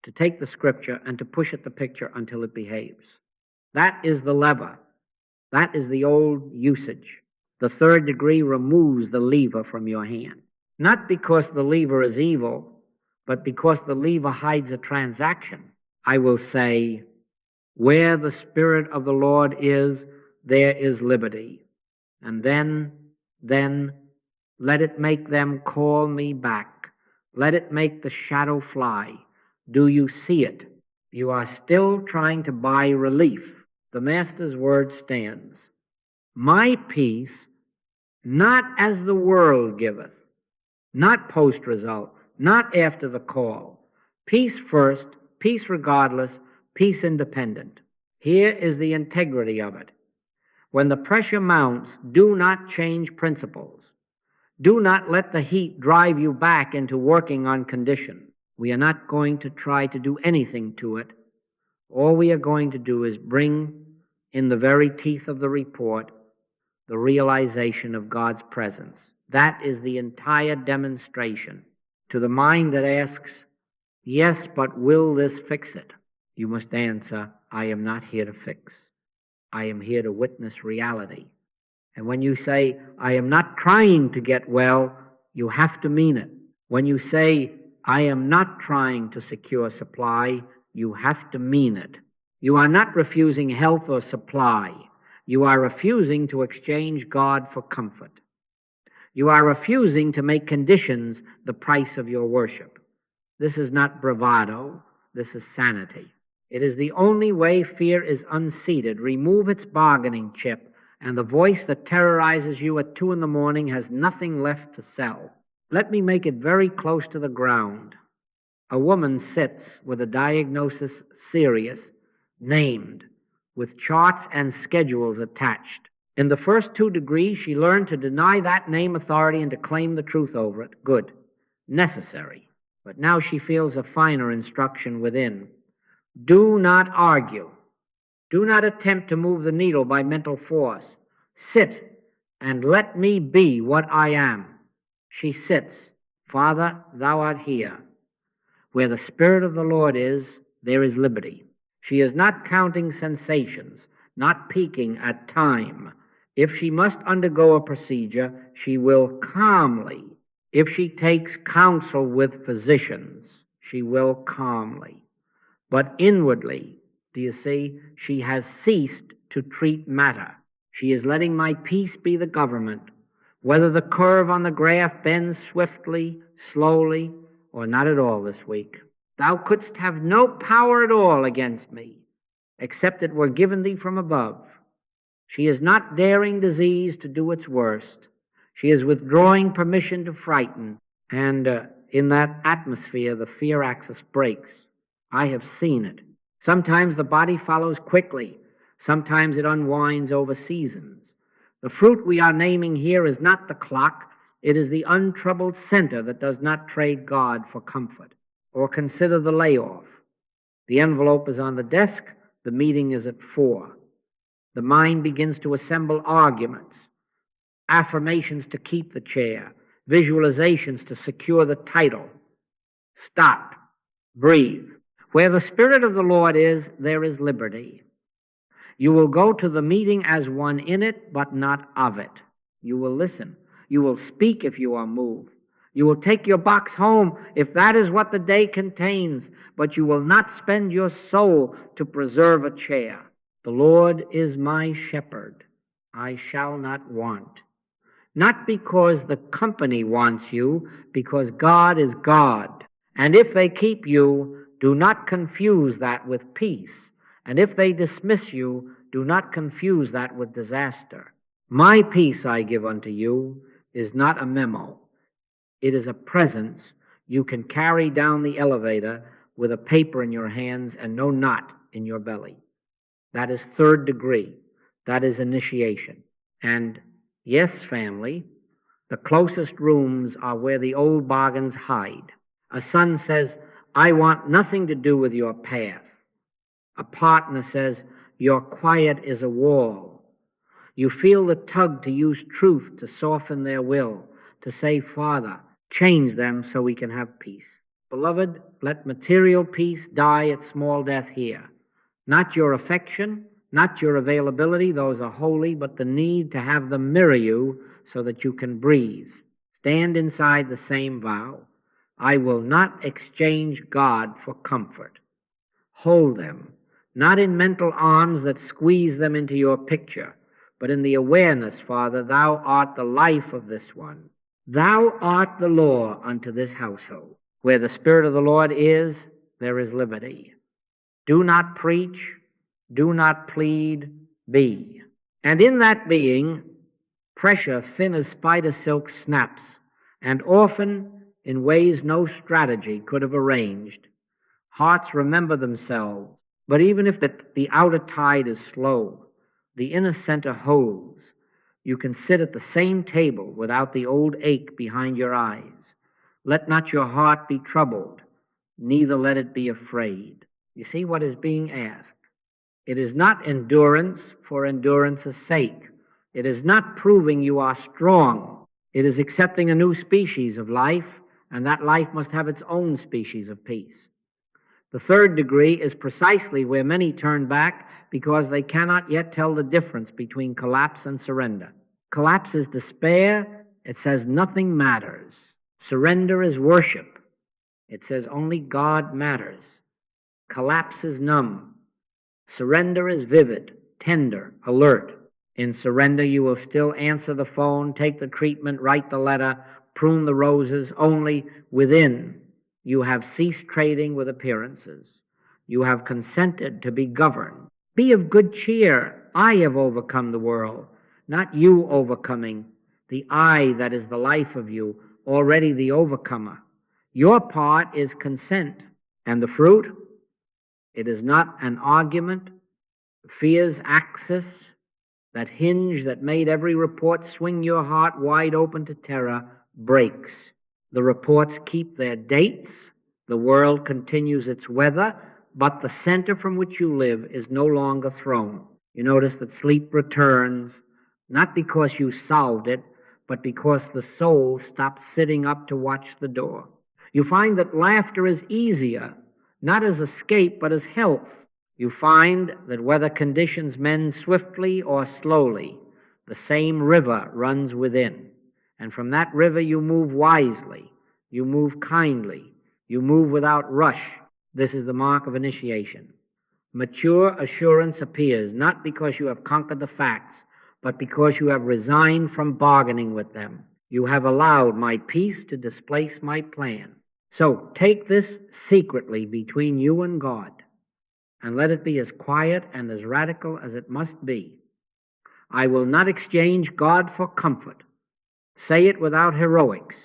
to take the scripture, and to push at the picture until it behaves. That is the lever. That is the old usage. The third degree removes the lever from your hand. Not because the lever is evil, but because the lever hides a transaction. I will say, where the Spirit of the Lord is, there is liberty. And then, let it make them call me back. Let it make the shadow fly. Do you see it? You are still trying to buy relief. The Master's word stands. My peace, not as the world giveth, not post-result, not after the call. Peace first, peace regardless, peace independent. Here is the integrity of it. When the pressure mounts, do not change principles. Do not let the heat drive you back into working on condition. We are not going to try to do anything to it. All we are going to do is bring in the very teeth of the report the realization of God's presence. That is the entire demonstration. To the mind that asks, yes, but will this fix it? You must answer, I am not here to fix. I am here to witness reality. And when you say, I am not trying to get well, you have to mean it. When you say, I am not trying to secure supply, you have to mean it. You are not refusing health or supply. You are refusing to exchange God for comfort. You are refusing to make conditions the price of your worship. This is not bravado. This is sanity. It is the only way fear is unseated. Remove its bargaining chip, and the voice that terrorizes you at 2 a.m. has nothing left to sell. Let me make it very close to the ground. A woman sits with a diagnosis serious, named, with charts and schedules attached. In the first 2 degrees, she learned to deny that name authority and to claim the truth over it. Good. Necessary. But now she feels a finer instruction within. Do not argue. Do not attempt to move the needle by mental force. Sit and let me be what I am. She sits. Father, thou art here. Where the Spirit of the Lord is, there is liberty. She is not counting sensations, not peeking at time. If she must undergo a procedure, she will calmly. If she takes counsel with physicians, she will calmly. But inwardly, do you see, she has ceased to treat matter. She is letting my peace be the government, whether the curve on the graph bends swiftly, slowly, or not at all this week. Thou couldst have no power at all against me, except it were given thee from above. She is not daring disease to do its worst. She is withdrawing permission to frighten, and in that atmosphere the fear axis breaks. I have seen it. Sometimes the body follows quickly. Sometimes it unwinds over seasons. The fruit we are naming here is not the clock. It is the untroubled center that does not trade God for comfort or consider the layoff. The envelope is on the desk. The meeting is at 4. The mind begins to assemble arguments, affirmations to keep the chair, visualizations to secure the title. Stop. Breathe. Where the Spirit of the Lord is, there is liberty. You will go to the meeting as one in it, but not of it. You will listen. You will speak if you are moved. You will take your box home if that is what the day contains, but you will not spend your soul to preserve a chair. The Lord is my shepherd. I shall not want. Not because the company wants you, because God is God. And if they keep you, do not confuse that with peace. And if they dismiss you, do not confuse that with disaster. My peace I give unto you is not a memo. It is a presence you can carry down the elevator with a paper in your hands and no knot in your belly. That is third degree. That is initiation. And yes, family, the closest rooms are where the old bargains hide. A son says, I want nothing to do with your path. A partner says, your quiet is a wall. You feel the tug to use truth to soften their will, to say, Father, change them so we can have peace. Beloved, let material peace die its small death here. Not your affection, not your availability, those are holy, but the need to have them mirror you so that you can breathe. Stand inside the same vow. I will not exchange God for comfort. Hold them, not in mental arms that squeeze them into your picture, but in the awareness, Father, thou art the life of this one. Thou art the law unto this household. Where the Spirit of the Lord is, there is liberty. Do not preach, do not plead, be. And in that being, pressure thin as spider silk snaps, and often in ways no strategy could have arranged. Hearts remember themselves, but even if the outer tide is slow, the inner center holds. You can sit at the same table without the old ache behind your eyes. Let not your heart be troubled, neither let it be afraid. You see what is being asked. It is not endurance for endurance's sake. It is not proving you are strong. It is accepting a new species of life, and that life must have its own species of peace. The third degree is precisely where many turn back because they cannot yet tell the difference between collapse and surrender. Collapse is despair. It says nothing matters. Surrender is worship. It says only God matters. Collapse is numb. Surrender is vivid, tender, alert. In surrender, you will still answer the phone, take the treatment, write the letter, prune the roses. Only within you have ceased trading with appearances. You have consented to be governed. Be of good cheer. I have overcome the world, not you overcoming. The I that is the life of you, already the overcomer. Your part is consent. And the fruit? It is not an argument. Fear's axis, that hinge that made every report swing your heart wide open to terror, breaks. The reports keep their dates. The world continues its weather, but the center from which you live is no longer thrown. You notice that sleep returns, not because you solved it, but because the soul stopped sitting up to watch the door. You find that laughter is easier, not as escape, but as health. You find that whether conditions mend swiftly or slowly, the same river runs within. And from that river you move wisely, you move kindly, you move without rush. This is the mark of initiation. Mature assurance appears not because you have conquered the facts, but because you have resigned from bargaining with them. You have allowed my peace to displace my plan. So take this secretly between you and God, and let it be as quiet and as radical as it must be. I will not exchange God for comfort. Say it without heroics.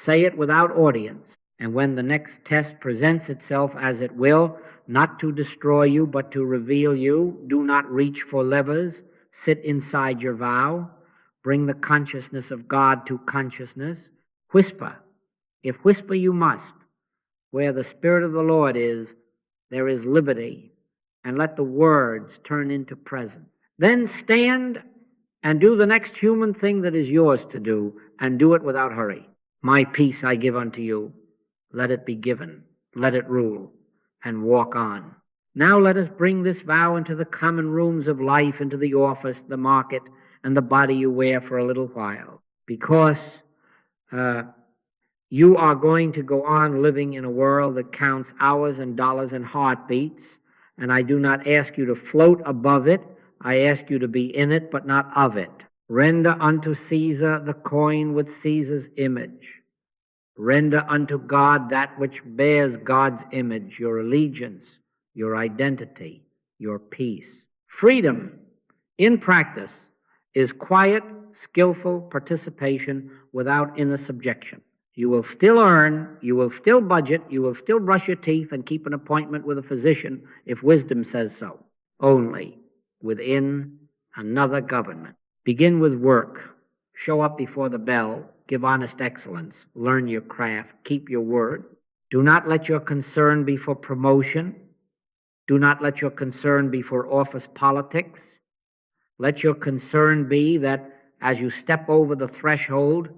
Say it without audience. And when the next test presents itself, as it will, not to destroy you, but to reveal you, do not reach for levers. Sit inside your vow. Bring the consciousness of God to consciousness. Whisper, if whisper you must. Where the Spirit of the Lord is, there is liberty. And let the words turn into presence. Then stand and do the next human thing that is yours to do, and do it without hurry. My peace I give unto you. Let it be given. Let it rule. And walk on. Now let us bring this vow into the common rooms of life, into the office, the market, and the body you wear for a little while. Because you are going to go on living in a world that counts hours and dollars and heartbeats, and I do not ask you to float above it. I ask you to be in it, but not of it. Render unto Caesar the coin with Caesar's image. Render unto God that which bears God's image, your allegiance, your identity, your peace. Freedom, in practice, is quiet, skillful participation without inner subjection. You will still earn, you will still budget, you will still brush your teeth and keep an appointment with a physician if wisdom says so. Only within another government. Begin with work. Show up before the bell. Give honest excellence. Learn your craft. Keep your word. Do not let your concern be for promotion. Do not let your concern be for office politics. Let your concern be that as you step over the threshold,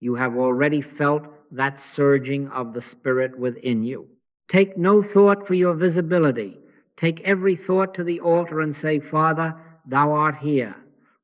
you have already felt that surging of the Spirit within you. Take no thought for your visibility. Take every thought to the altar and say, Father, thou art here.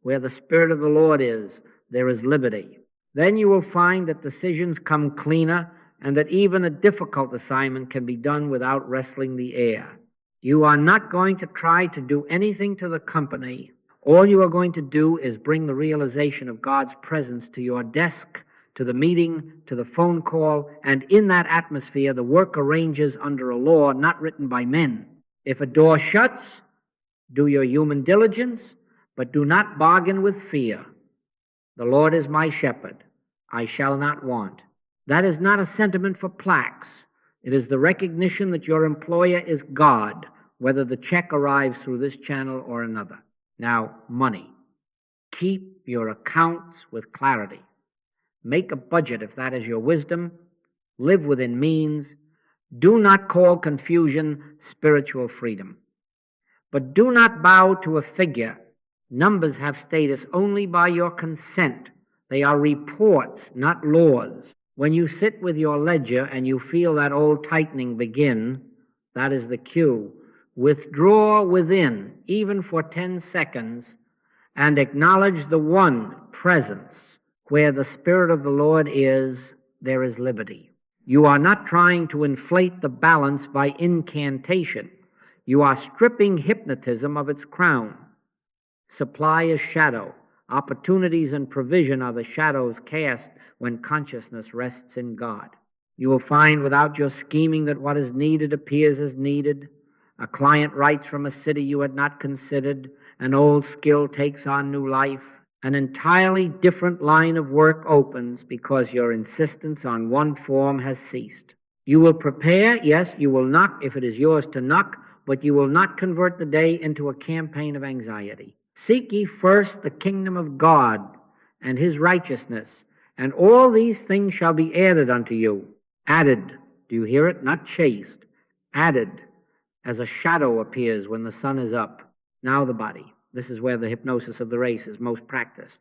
Where the Spirit of the Lord is, there is liberty. Then you will find that decisions come cleaner and that even a difficult assignment can be done without wrestling the air. You are not going to try to do anything to the company. All you are going to do is bring the realization of God's presence to your desk, to the meeting, to the phone call, and in that atmosphere the work arranges under a law not written by men. If a door shuts, do your human diligence, but do not bargain with fear. The Lord is my shepherd. I shall not want. That is not a sentiment for plaques. It is the recognition that your employer is God, whether the check arrives through this channel or another. Now, money. Keep your accounts with clarity. Make a budget if that is your wisdom. Live within means. Do not call confusion spiritual freedom. But do not bow to a figure. Numbers have status only by your consent. They are reports, not laws. When you sit with your ledger and you feel that old tightening begin, that is the cue. Withdraw within, even for 10 seconds, and acknowledge the one presence. Where the Spirit of the Lord is, there is liberty. You are not trying to inflate the balance by incantation. You are stripping hypnotism of its crown. Supply is shadow. Opportunities and provision are the shadows cast when consciousness rests in God. You will find without your scheming that what is needed appears as needed. A client writes from a city you had not considered. An old skill takes on new life. An entirely different line of work opens because your insistence on one form has ceased. You will prepare, yes, you will knock if it is yours to knock, but you will not convert the day into a campaign of anxiety. Seek ye first the kingdom of God and his righteousness, and all these things shall be added unto you. Added, do you hear it? Not chased. Added, as a shadow appears when the sun is up. Now the body. This is where the hypnosis of the race is most practiced.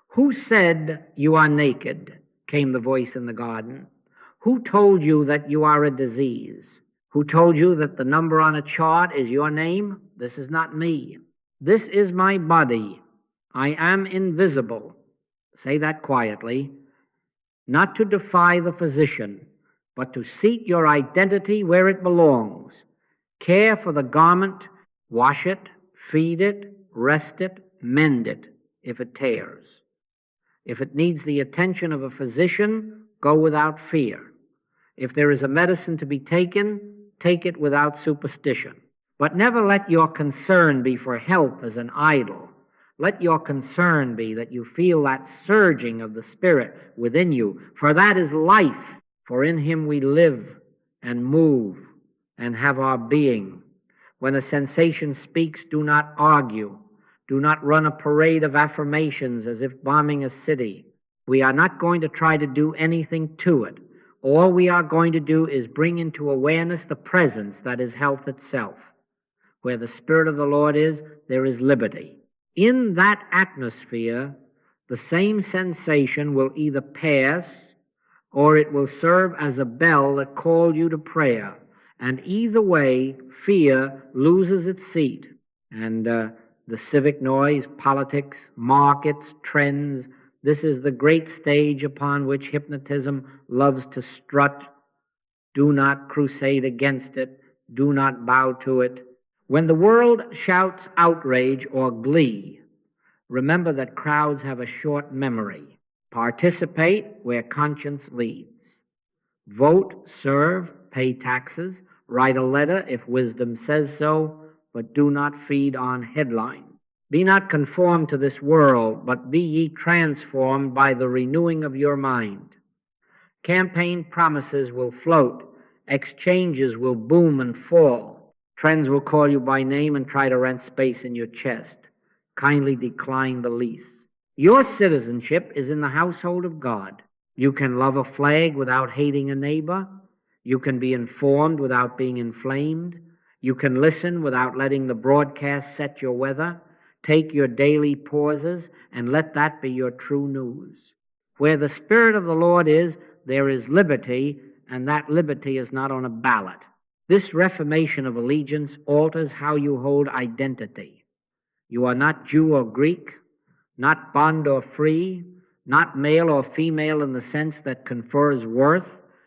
Who said you are naked? Came the voice in the garden. Who told you that you are a disease? Who told you that the number on a chart is your name? This is not me. This is my body. I am invisible. Say that quietly. Not to defy the physician, but to seat your identity where it belongs. Care for the garment, wash it, feed it, rest it, mend it if it tears. If it needs the attention of a physician, go without fear. If there is a medicine to be taken, take it without superstition. But never let your concern be for health as an idol. Let your concern be that you feel that surging of the Spirit within you, for that is life, for in Him we live and move and have our being. When a sensation speaks, do not argue. Do not run a parade of affirmations as if bombing a city. We are not going to try to do anything to it. All we are going to do is bring into awareness the presence that is health itself. Where the Spirit of the Lord is, there is liberty. In that atmosphere, the same sensation will either pass or it will serve as a bell that calls you to prayer. And either way, fear loses its seat. And the civic noise, politics, markets, trends, this is the great stage upon which hypnotism loves to strut. Do not crusade against it. Do not bow to it. When the world shouts outrage or glee, remember that crowds have a short memory. Participate where conscience leads. Vote, serve, pay taxes, write a letter if wisdom says so, but do not feed on headlines. Be not conformed to this world, but be ye transformed by the renewing of your mind. Campaign promises will float. Exchanges will boom and fall. Friends will call you by name and try to rent space in your chest. Kindly decline the lease. Your citizenship is in the household of God. You can love a flag without hating a neighbor. You can be informed without being inflamed. You can listen without letting the broadcast set your weather. Take your daily pauses and let that be your true news. Where the Spirit of the Lord is, there is liberty, and that liberty is not on a ballot. This reformation of allegiance alters how you hold identity. You are not Jew or Greek, not bond or free, not male or female in the sense that confers worth.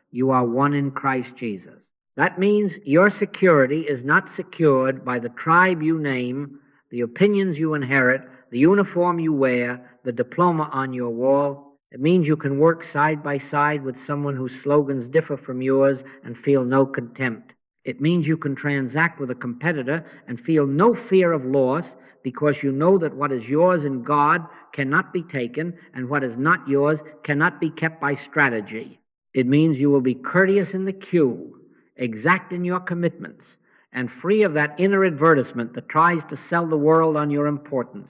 You are one in Christ Jesus. That means your security is not secured by the tribe you name, the opinions you inherit, the uniform you wear, the diploma on your wall. It means you can work side by side with someone whose slogans differ from yours and feel no contempt. It means you can transact with a competitor and feel no fear of loss because you know that what is yours in God cannot be taken and what is not yours cannot be kept by strategy. It means you will be courteous in the queue, exact in your commitments, and free of that inner advertisement that tries to sell the world on your importance.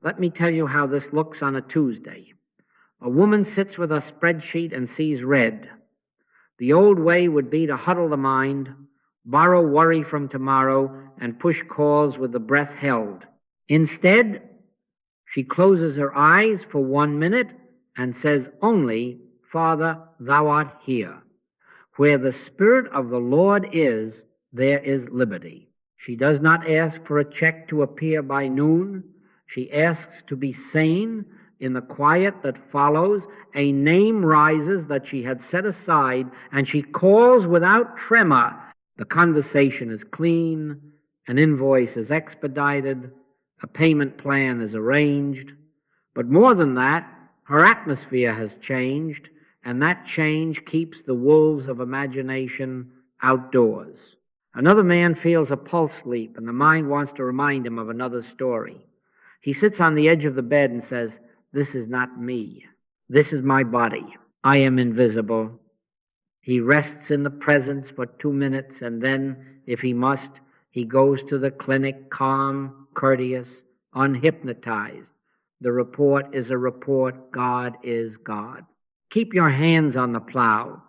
Let me tell you how this looks on a Tuesday. A woman sits with a spreadsheet and sees red. The old way would be to huddle the mind, borrow worry from tomorrow, and push calls with the breath held. Instead, she closes her eyes for 1 minute and says only, Father, thou art here. Where the Spirit of the Lord is, there is liberty. She does not ask for a check to appear by noon. She asks to be sane. In the quiet that follows, a name rises that she had set aside, and she calls without tremor. The conversation is clean, an invoice is expedited, a payment plan is arranged. But more than that, her atmosphere has changed, and that change keeps the wolves of imagination outdoors. Another man feels a pulse leap, and the mind wants to remind him of another story. He sits on the edge of the bed and says, This is not me. This is my body. I am invisible. He rests in the presence for 2 minutes, and then, if he must, he goes to the clinic, calm, courteous, unhypnotized. The report is a report. God is God. Keep your hands on the plow.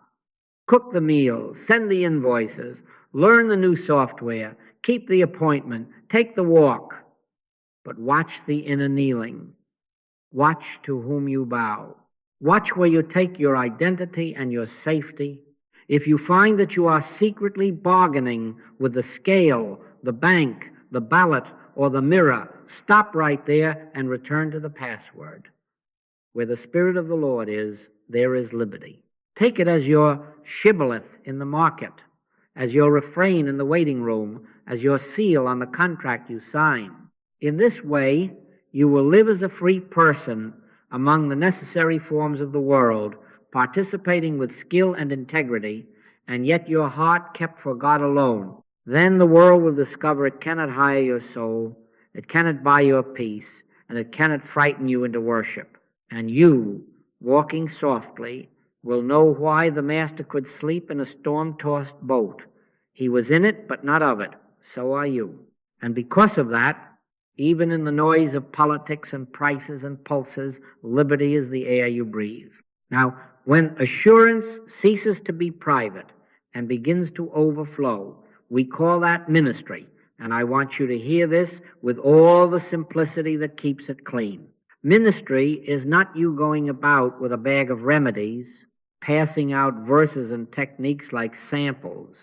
Cook the meals. Send the invoices. Learn the new software. Keep the appointment. Take the walk. But watch the inner kneeling. Watch to whom you bow. Watch where you take your identity and your safety. If you find that you are secretly bargaining with the scale, the bank, the ballot, or the mirror, stop right there and return to the password. Where the Spirit of the Lord is, there is liberty. Take it as your shibboleth in the market, as your refrain in the waiting room, as your seal on the contract you sign. In this way, you will live as a free person among the necessary forms of the world, participating with skill and integrity, and yet your heart kept for God alone. Then the world will discover it cannot hire your soul, it cannot buy your peace, and it cannot frighten you into worship. And you, walking softly, will know why the Master could sleep in a storm-tossed boat. He was in it, but not of it. So are you. And because of that, even in the noise of politics and prices and pulses, liberty is the air you breathe. Now, when assurance ceases to be private and begins to overflow, we call that ministry. And I want you to hear this with all the simplicity that keeps it clean. Ministry is not you going about with a bag of remedies, passing out verses and techniques like samples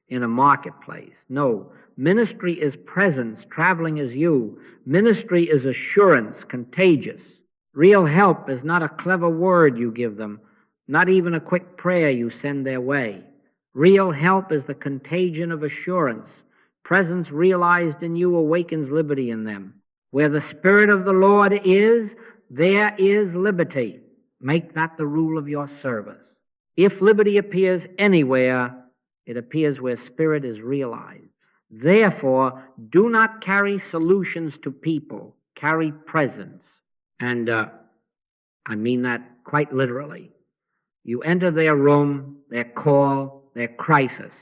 in a marketplace. No, ministry is presence, traveling as you. Ministry is assurance, contagious. Real help is not a clever word you give them, not even a quick prayer you send their way. Real help is the contagion of assurance. Presence realized in you awakens liberty in them. Where the Spirit of the Lord is, there is liberty. Make that the rule of your service. If liberty appears anywhere, it appears where Spirit is realized. Therefore, do not carry solutions to people. Carry presence. And I mean that quite literally. You enter their room, their call, their crisis.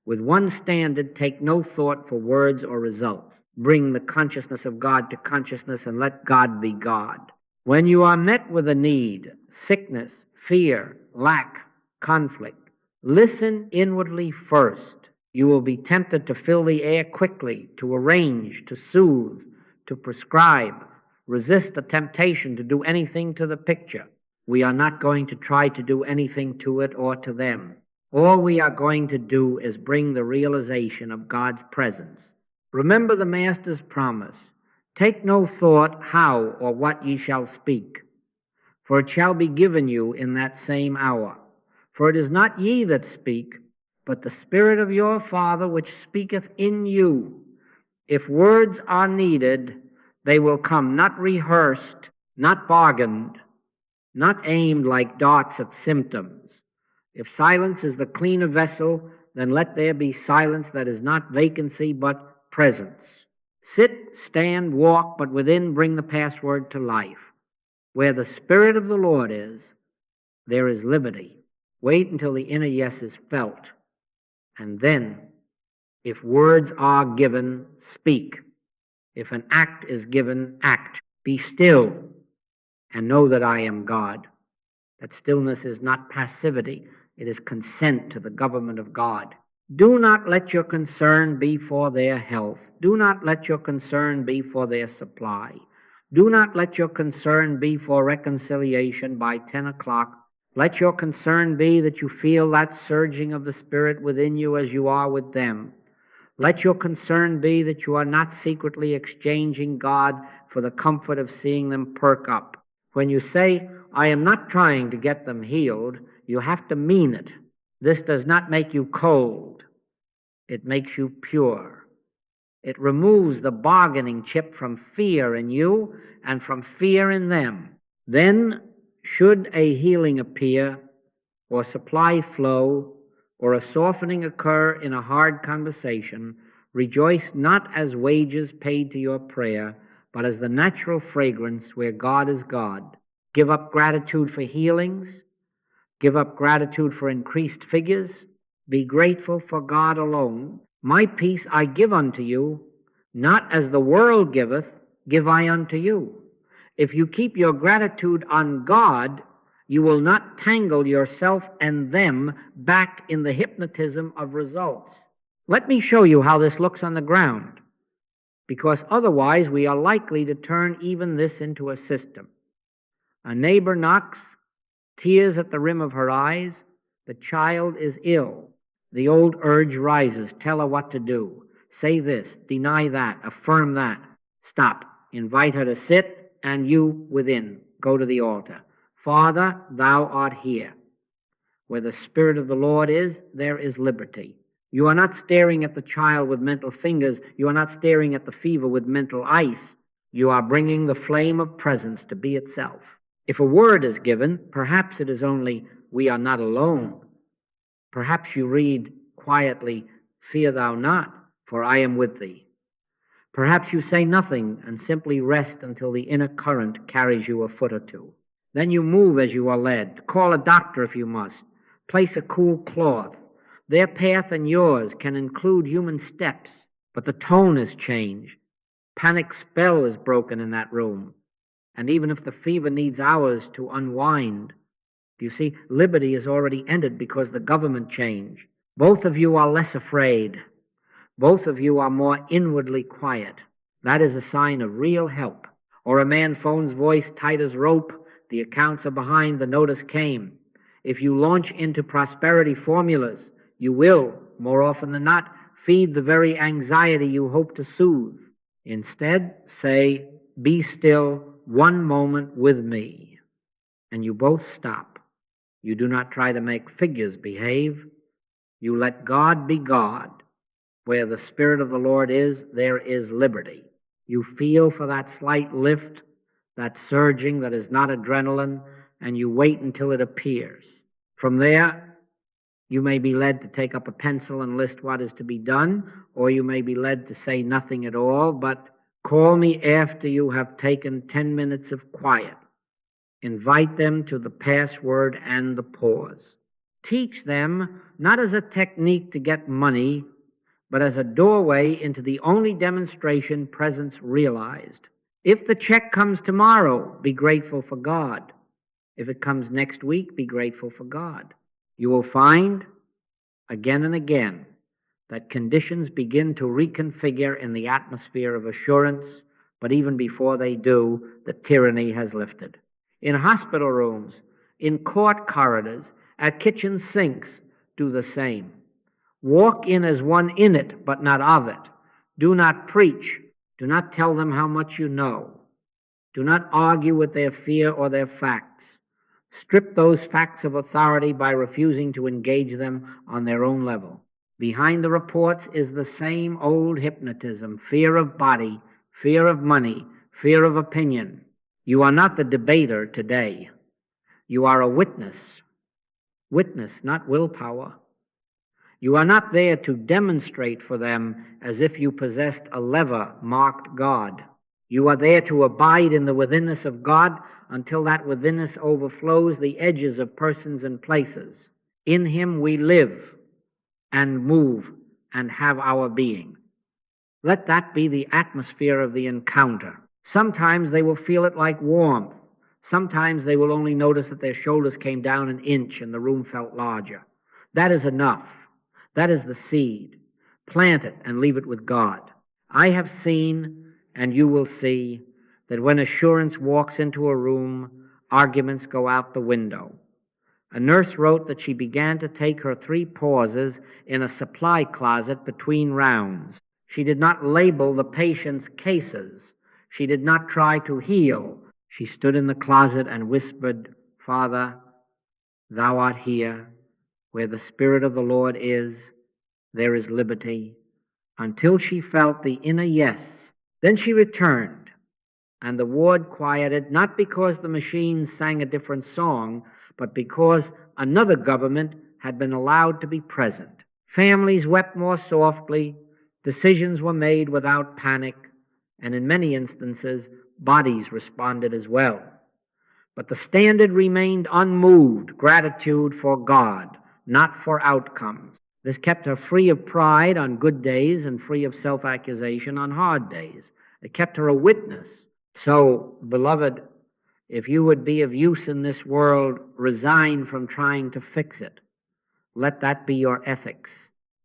With one standard, take no thought for words or results. Bring the consciousness of God to consciousness and let God be God. When you are met with a need, sickness, fear, lack, conflict, listen inwardly first. You will be tempted to fill the air quickly, to arrange, to soothe, to prescribe. Resist the temptation to do anything to the picture. We are not going to try to do anything to it or to them. All we are going to do is bring the realization of God's presence. Remember the Master's promise. Take no thought how or what ye shall speak, for it shall be given you in that same hour. For it is not ye that speak, but the Spirit of your Father which speaketh in you. If words are needed, they will come not rehearsed, not bargained, not aimed like darts at symptoms. If silence is the cleaner vessel, then let there be silence that is not vacancy but presence. Sit, stand, walk, but within bring the password to life. Where the Spirit of the Lord is, there is liberty. Wait until the inner yes is felt. And then, if words are given, speak. If an act is given, act. Be still and know that I am God. That stillness is not passivity. It is consent to the government of God. Do not let your concern be for their health. Do not let your concern be for their supply. Do not let your concern be for reconciliation by 10 o'clock. Let your concern be that you feel that surging of the Spirit within you as you are with them. Let your concern be that you are not secretly exchanging God for the comfort of seeing them perk up. When you say, I am not trying to get them healed, you have to mean it. This does not make you cold. It makes you pure. It removes the bargaining chip from fear in you and from fear in them. Then, should a healing appear, or supply flow, or a softening occur in a hard conversation, rejoice not as wages paid to your prayer, but as the natural fragrance where God is God. Give up gratitude for healings. Give up gratitude for increased figures. Be grateful for God alone. My peace I give unto you, not as the world giveth, give I unto you. If you keep your gratitude on God, you will not tangle yourself and them back in the hypnotism of results. Let me show you how this looks on the ground, because otherwise we are likely to turn even this into a system. A neighbor knocks, tears at the rim of her eyes. The child is ill. The old urge rises. Tell her what to do. Say this, deny that, affirm that. Stop. Invite her to sit, and you within. Go to the altar. Father, thou art here. Where the Spirit of the Lord is, there is liberty. You are not staring at the child with mental fingers. You are not staring at the fever with mental ice. You are bringing the flame of presence to be itself. If a word is given, perhaps it is only, "We are not alone." Perhaps you read quietly, "Fear thou not, for I am with thee." Perhaps you say nothing and simply rest until the inner current carries you a foot or two. Then you move as you are led. Call a doctor if you must. Place a cool cloth. Their path and yours can include human steps, but the tone is changed. Panic spell is broken in that room. And even if the fever needs hours to unwind, do you see, liberty is already ended because the government changed. Both of you are less afraid. Both of you are more inwardly quiet. That is a sign of real help. Or a man phones voice tight as rope. The accounts are behind, the notice came. If you launch into prosperity formulas, you will, more often than not, feed the very anxiety you hope to soothe. Instead, say, "Be still one moment with me." And you both stop. You do not try to make figures behave. You let God be God. Where the Spirit of the Lord is, there is liberty. You feel for that slight lift, that surging that is not adrenaline, and you wait until it appears. From there, you may be led to take up a pencil and list what is to be done, or you may be led to say nothing at all, but call me after you have taken 10 minutes of quiet. Invite them to the password and the pause. Teach them not as a technique to get money, but as a doorway into the only demonstration presence realized. If the check comes tomorrow, be grateful for God. If it comes next week, be grateful for God. You will find, again and again, that conditions begin to reconfigure in the atmosphere of assurance, but even before they do, the tyranny has lifted. In hospital rooms, in court corridors, at kitchen sinks, do the same. Walk in as one in it, but not of it. Do not preach. Do not tell them how much you know. Do not argue with their fear or their facts. Strip those facts of authority by refusing to engage them on their own level. Behind the reports is the same old hypnotism, fear of body, fear of money, fear of opinion. You are not the debater today. You are a witness. Witness, not willpower. You are not there to demonstrate for them as if you possessed a lever marked God. You are there to abide in the withinness of God until that withinness overflows the edges of persons and places. In Him we live and move and have our being. Let that be the atmosphere of the encounter. Sometimes they will feel it like warmth. Sometimes they will only notice that their shoulders came down an inch and the room felt larger. That is enough. That is the seed. Plant it and leave it with God. I have seen, and you will see, that when assurance walks into a room, arguments go out the window. A nurse wrote that she began to take her 3 pauses in a supply closet between rounds. She did not label the patient's cases. She did not try to heal. She stood in the closet and whispered, "Father, thou art here. Where the Spirit of the Lord is, there is liberty," until she felt the inner yes. Then she returned, and the ward quieted, not because the machines sang a different song, but because another government had been allowed to be present. Families wept more softly, decisions were made without panic, and in many instances, bodies responded as well. But the standard remained unmoved, gratitude for God, not for outcomes. This kept her free of pride on good days and free of self-accusation on hard days. It kept her a witness. So, beloved, if you would be of use in this world, resign from trying to fix it. Let that be your ethics.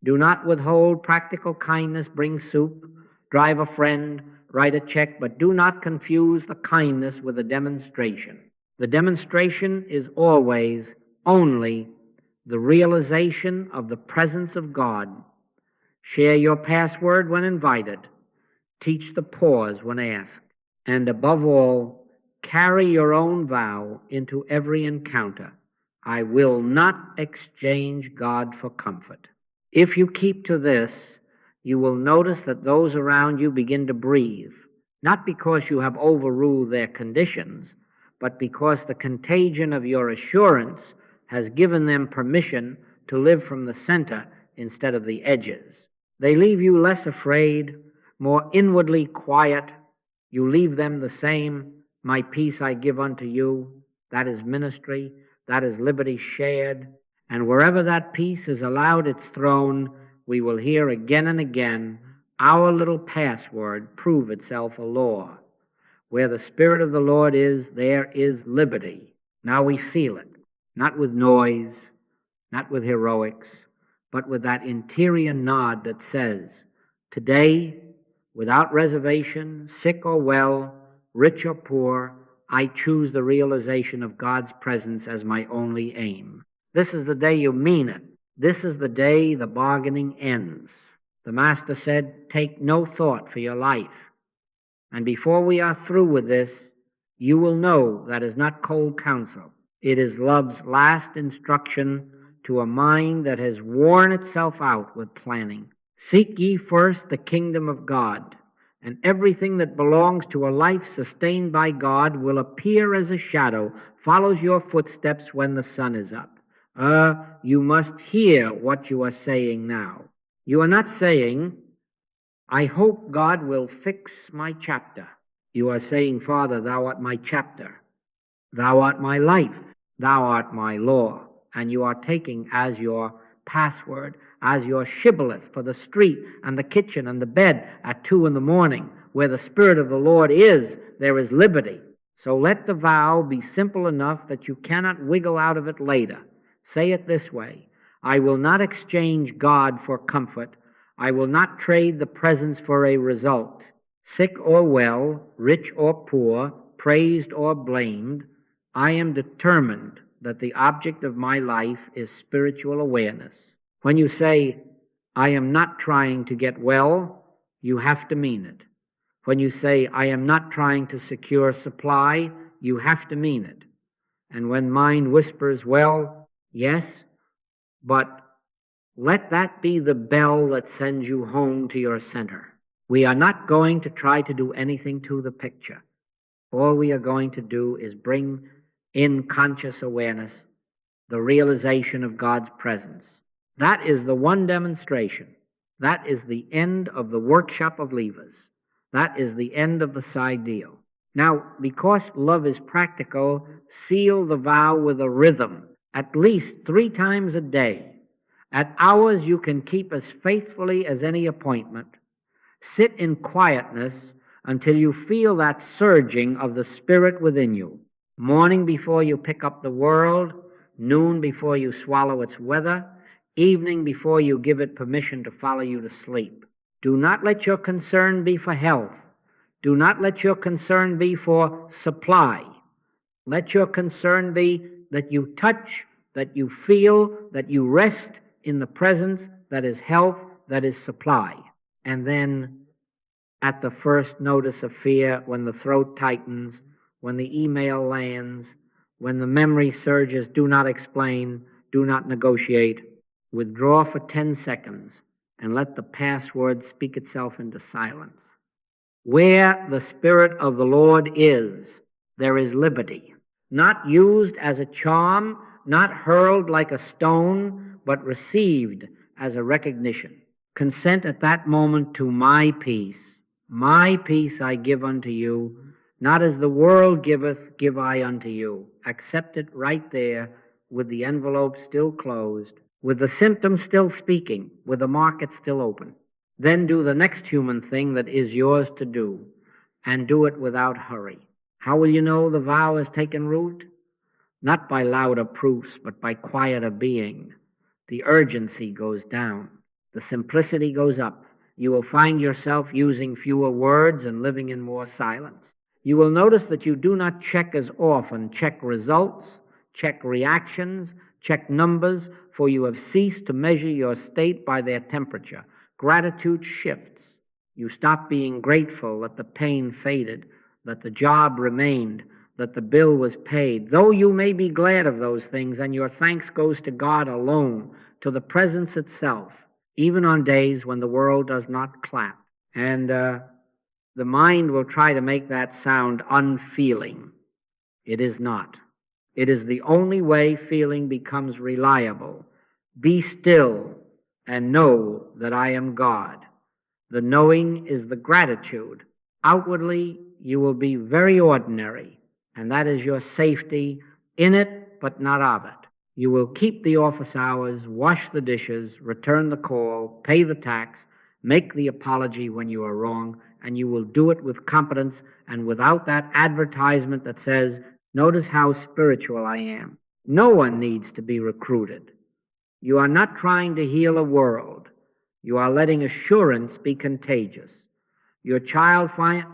Do not withhold practical kindness, bring soup, drive a friend, write a check, but do not confuse the kindness with a demonstration. The demonstration is always only the realization of the presence of God. Share your password when invited. Teach the pause when asked. And above all, carry your own vow into every encounter. I will not exchange God for comfort. If you keep to this, you will notice that those around you begin to breathe, not because you have overruled their conditions, but because the contagion of your assurance has given them permission to live from the center instead of the edges. They leave you less afraid, more inwardly quiet. You leave them the same. My peace I give unto you. That is ministry. That is liberty shared. And wherever that peace is allowed its throne, we will hear again and again our little password prove itself a law. Where the Spirit of the Lord is, there is liberty. Now we seal it, not with noise, not with heroics, but with that interior nod that says, today, without reservation, sick or well, rich or poor, I choose the realization of God's presence as my only aim. This is the day you mean it. This is the day the bargaining ends. The Master said, take no thought for your life. And before we are through with this, you will know that is not cold counsel. It is love's last instruction to a mind that has worn itself out with planning. Seek ye first the kingdom of God, and everything that belongs to a life sustained by God will appear as a shadow, follows your footsteps when the sun is up. You must hear what you are saying now. You are not saying, I hope God will fix my chapter. You are saying, Father, thou art my chapter. Thou art my life. Thou art my law. And you are taking as your password, as your shibboleth for the street and the kitchen and the bed at 2 a.m. Where the Spirit of the Lord is, there is liberty. So let the vow be simple enough that you cannot wiggle out of it later. Say it this way, I will not exchange God for comfort. I will not trade the presence for a result. Sick or well, rich or poor, praised or blamed, I am determined that the object of my life is spiritual awareness. When you say, I am not trying to get well, you have to mean it. When you say, I am not trying to secure supply, you have to mean it. And when mind whispers, well, yes, but let that be the bell that sends you home to your center. We are not going to try to do anything to the picture. All we are going to do is bring in conscious awareness the realization of God's presence. That is the one demonstration. That is the end of the workshop of levers. That is the end of the side deal. Now, because love is practical, seal the vow with a rhythm, at least 3 times a day. At hours you can keep as faithfully as any appointment. Sit in quietness until you feel that surging of the Spirit within you. Morning before you pick up the world, noon before you swallow its weather, evening before you give it permission to follow you to sleep. Do not let your concern be for health. Do not let your concern be for supply. Let your concern be that you touch, that you feel, that you rest in the presence that is health, that is supply. And then at the first notice of fear, when the throat tightens, when the email lands, when the memory surges, do not explain, do not negotiate. Withdraw for 10 seconds and let the password speak itself into silence. Where the Spirit of the Lord is, there is liberty. Not used as a charm, not hurled like a stone, but received as a recognition. Consent at that moment to my peace I give unto you, not as the world giveth, give I unto you. Accept it right there, with the envelope still closed, with the symptoms still speaking, with the market still open. Then do the next human thing that is yours to do, and do it without hurry. How will you know the vow has taken root? Not by louder proofs, but by quieter being. The urgency goes down. The simplicity goes up. You will find yourself using fewer words and living in more silence. You will notice that you do not check as often. Check results, check reactions, check numbers, for you have ceased to measure your state by their temperature. Gratitude shifts. You stop being grateful that the pain faded, that the job remained, that the bill was paid. Though you may be glad of those things, and your thanks goes to God alone, to the presence itself, even on days when the world does not clap. And the mind will try to make that sound unfeeling. It is not. It is the only way feeling becomes reliable. Be still and know that I am God. The knowing is the gratitude. Outwardly, you will be very ordinary, and that is your safety in it, but not of it. You will keep the office hours, wash the dishes, return the call, pay the tax, make the apology when you are wrong, and you will do it with competence and without that advertisement that says, notice how spiritual I am. No one needs to be recruited. You are not trying to heal a world. You are letting assurance be contagious. Your child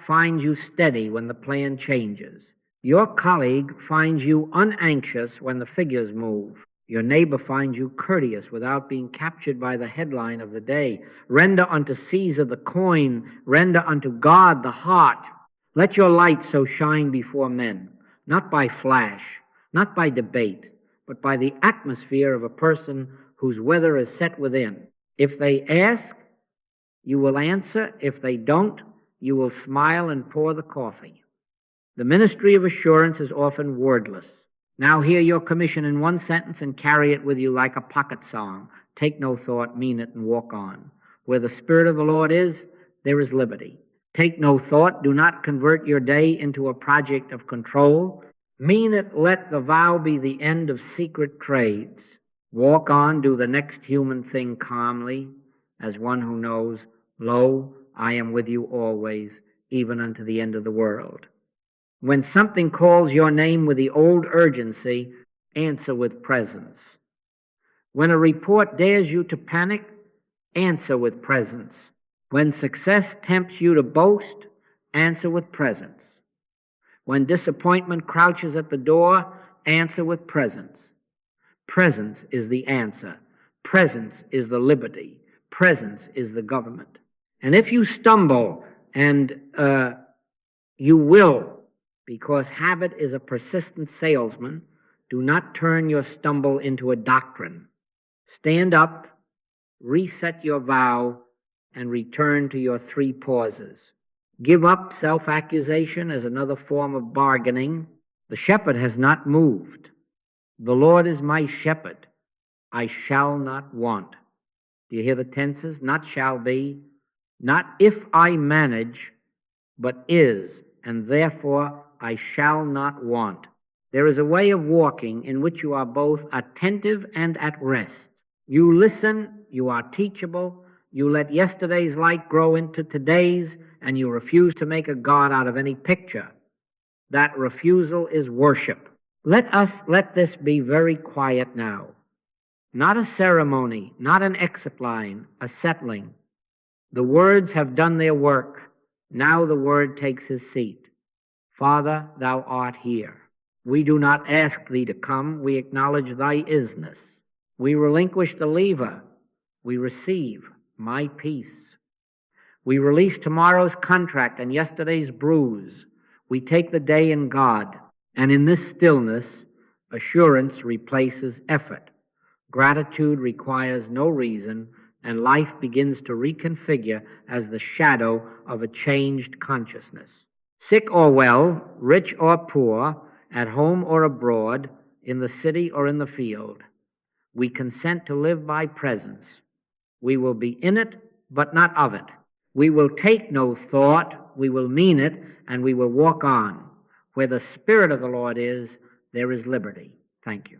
finds you steady when the plan changes. Your colleague finds you unanxious when the figures move. Your neighbor finds you courteous without being captured by the headline of the day. Render unto Caesar the coin, render unto God the heart. Let your light so shine before men, not by flash, not by debate, but by the atmosphere of a person whose weather is set within. If they ask, you will answer. If they don't, you will smile and pour the coffee. The ministry of assurance is often wordless. Now hear your commission in one sentence and carry it with you like a pocket song. Take no thought, mean it, and walk on. Where the Spirit of the Lord is, there is liberty. Take no thought. Do not convert your day into a project of control. Mean it, let the vow be the end of secret trades. Walk on, do the next human thing calmly, as one who knows, lo, I am with you always, even unto the end of the world. When something calls your name with the old urgency, answer with presence. When a report dares you to panic, answer with presence. When success tempts you to boast, answer with presence. When disappointment crouches at the door, answer with presence. Presence is the answer. Presence is the liberty. Presence is the government. And if you stumble, and you will, because habit is a persistent salesman, do not turn your stumble into a doctrine. Stand up, reset your vow, and return to your 3 pauses. Give up self-accusation as another form of bargaining. The shepherd has not moved. The Lord is my shepherd. I shall not want. Do you hear the tenses? Not shall be, not if I manage, but is, and therefore I shall not want. There is a way of walking in which you are both attentive and at rest. You listen, you are teachable, you let yesterday's light grow into today's, and you refuse to make a God out of any picture. That refusal is worship. Let this be very quiet now. Not a ceremony, not an exit line, a settling. The words have done their work. Now the Word takes his seat. Father, thou art here. We do not ask thee to come. We acknowledge thy isness. We relinquish the lever. We receive my peace. We release tomorrow's contract and yesterday's bruise. We take the day in God. And in this stillness, assurance replaces effort. Gratitude requires no reason, and life begins to reconfigure as the shadow of a changed consciousness. Sick or well, rich or poor, at home or abroad, in the city or in the field, we consent to live by presence. We will be in it, but not of it. We will take no thought, we will mean it, and we will walk on. Where the Spirit of the Lord is, there is liberty. Thank you.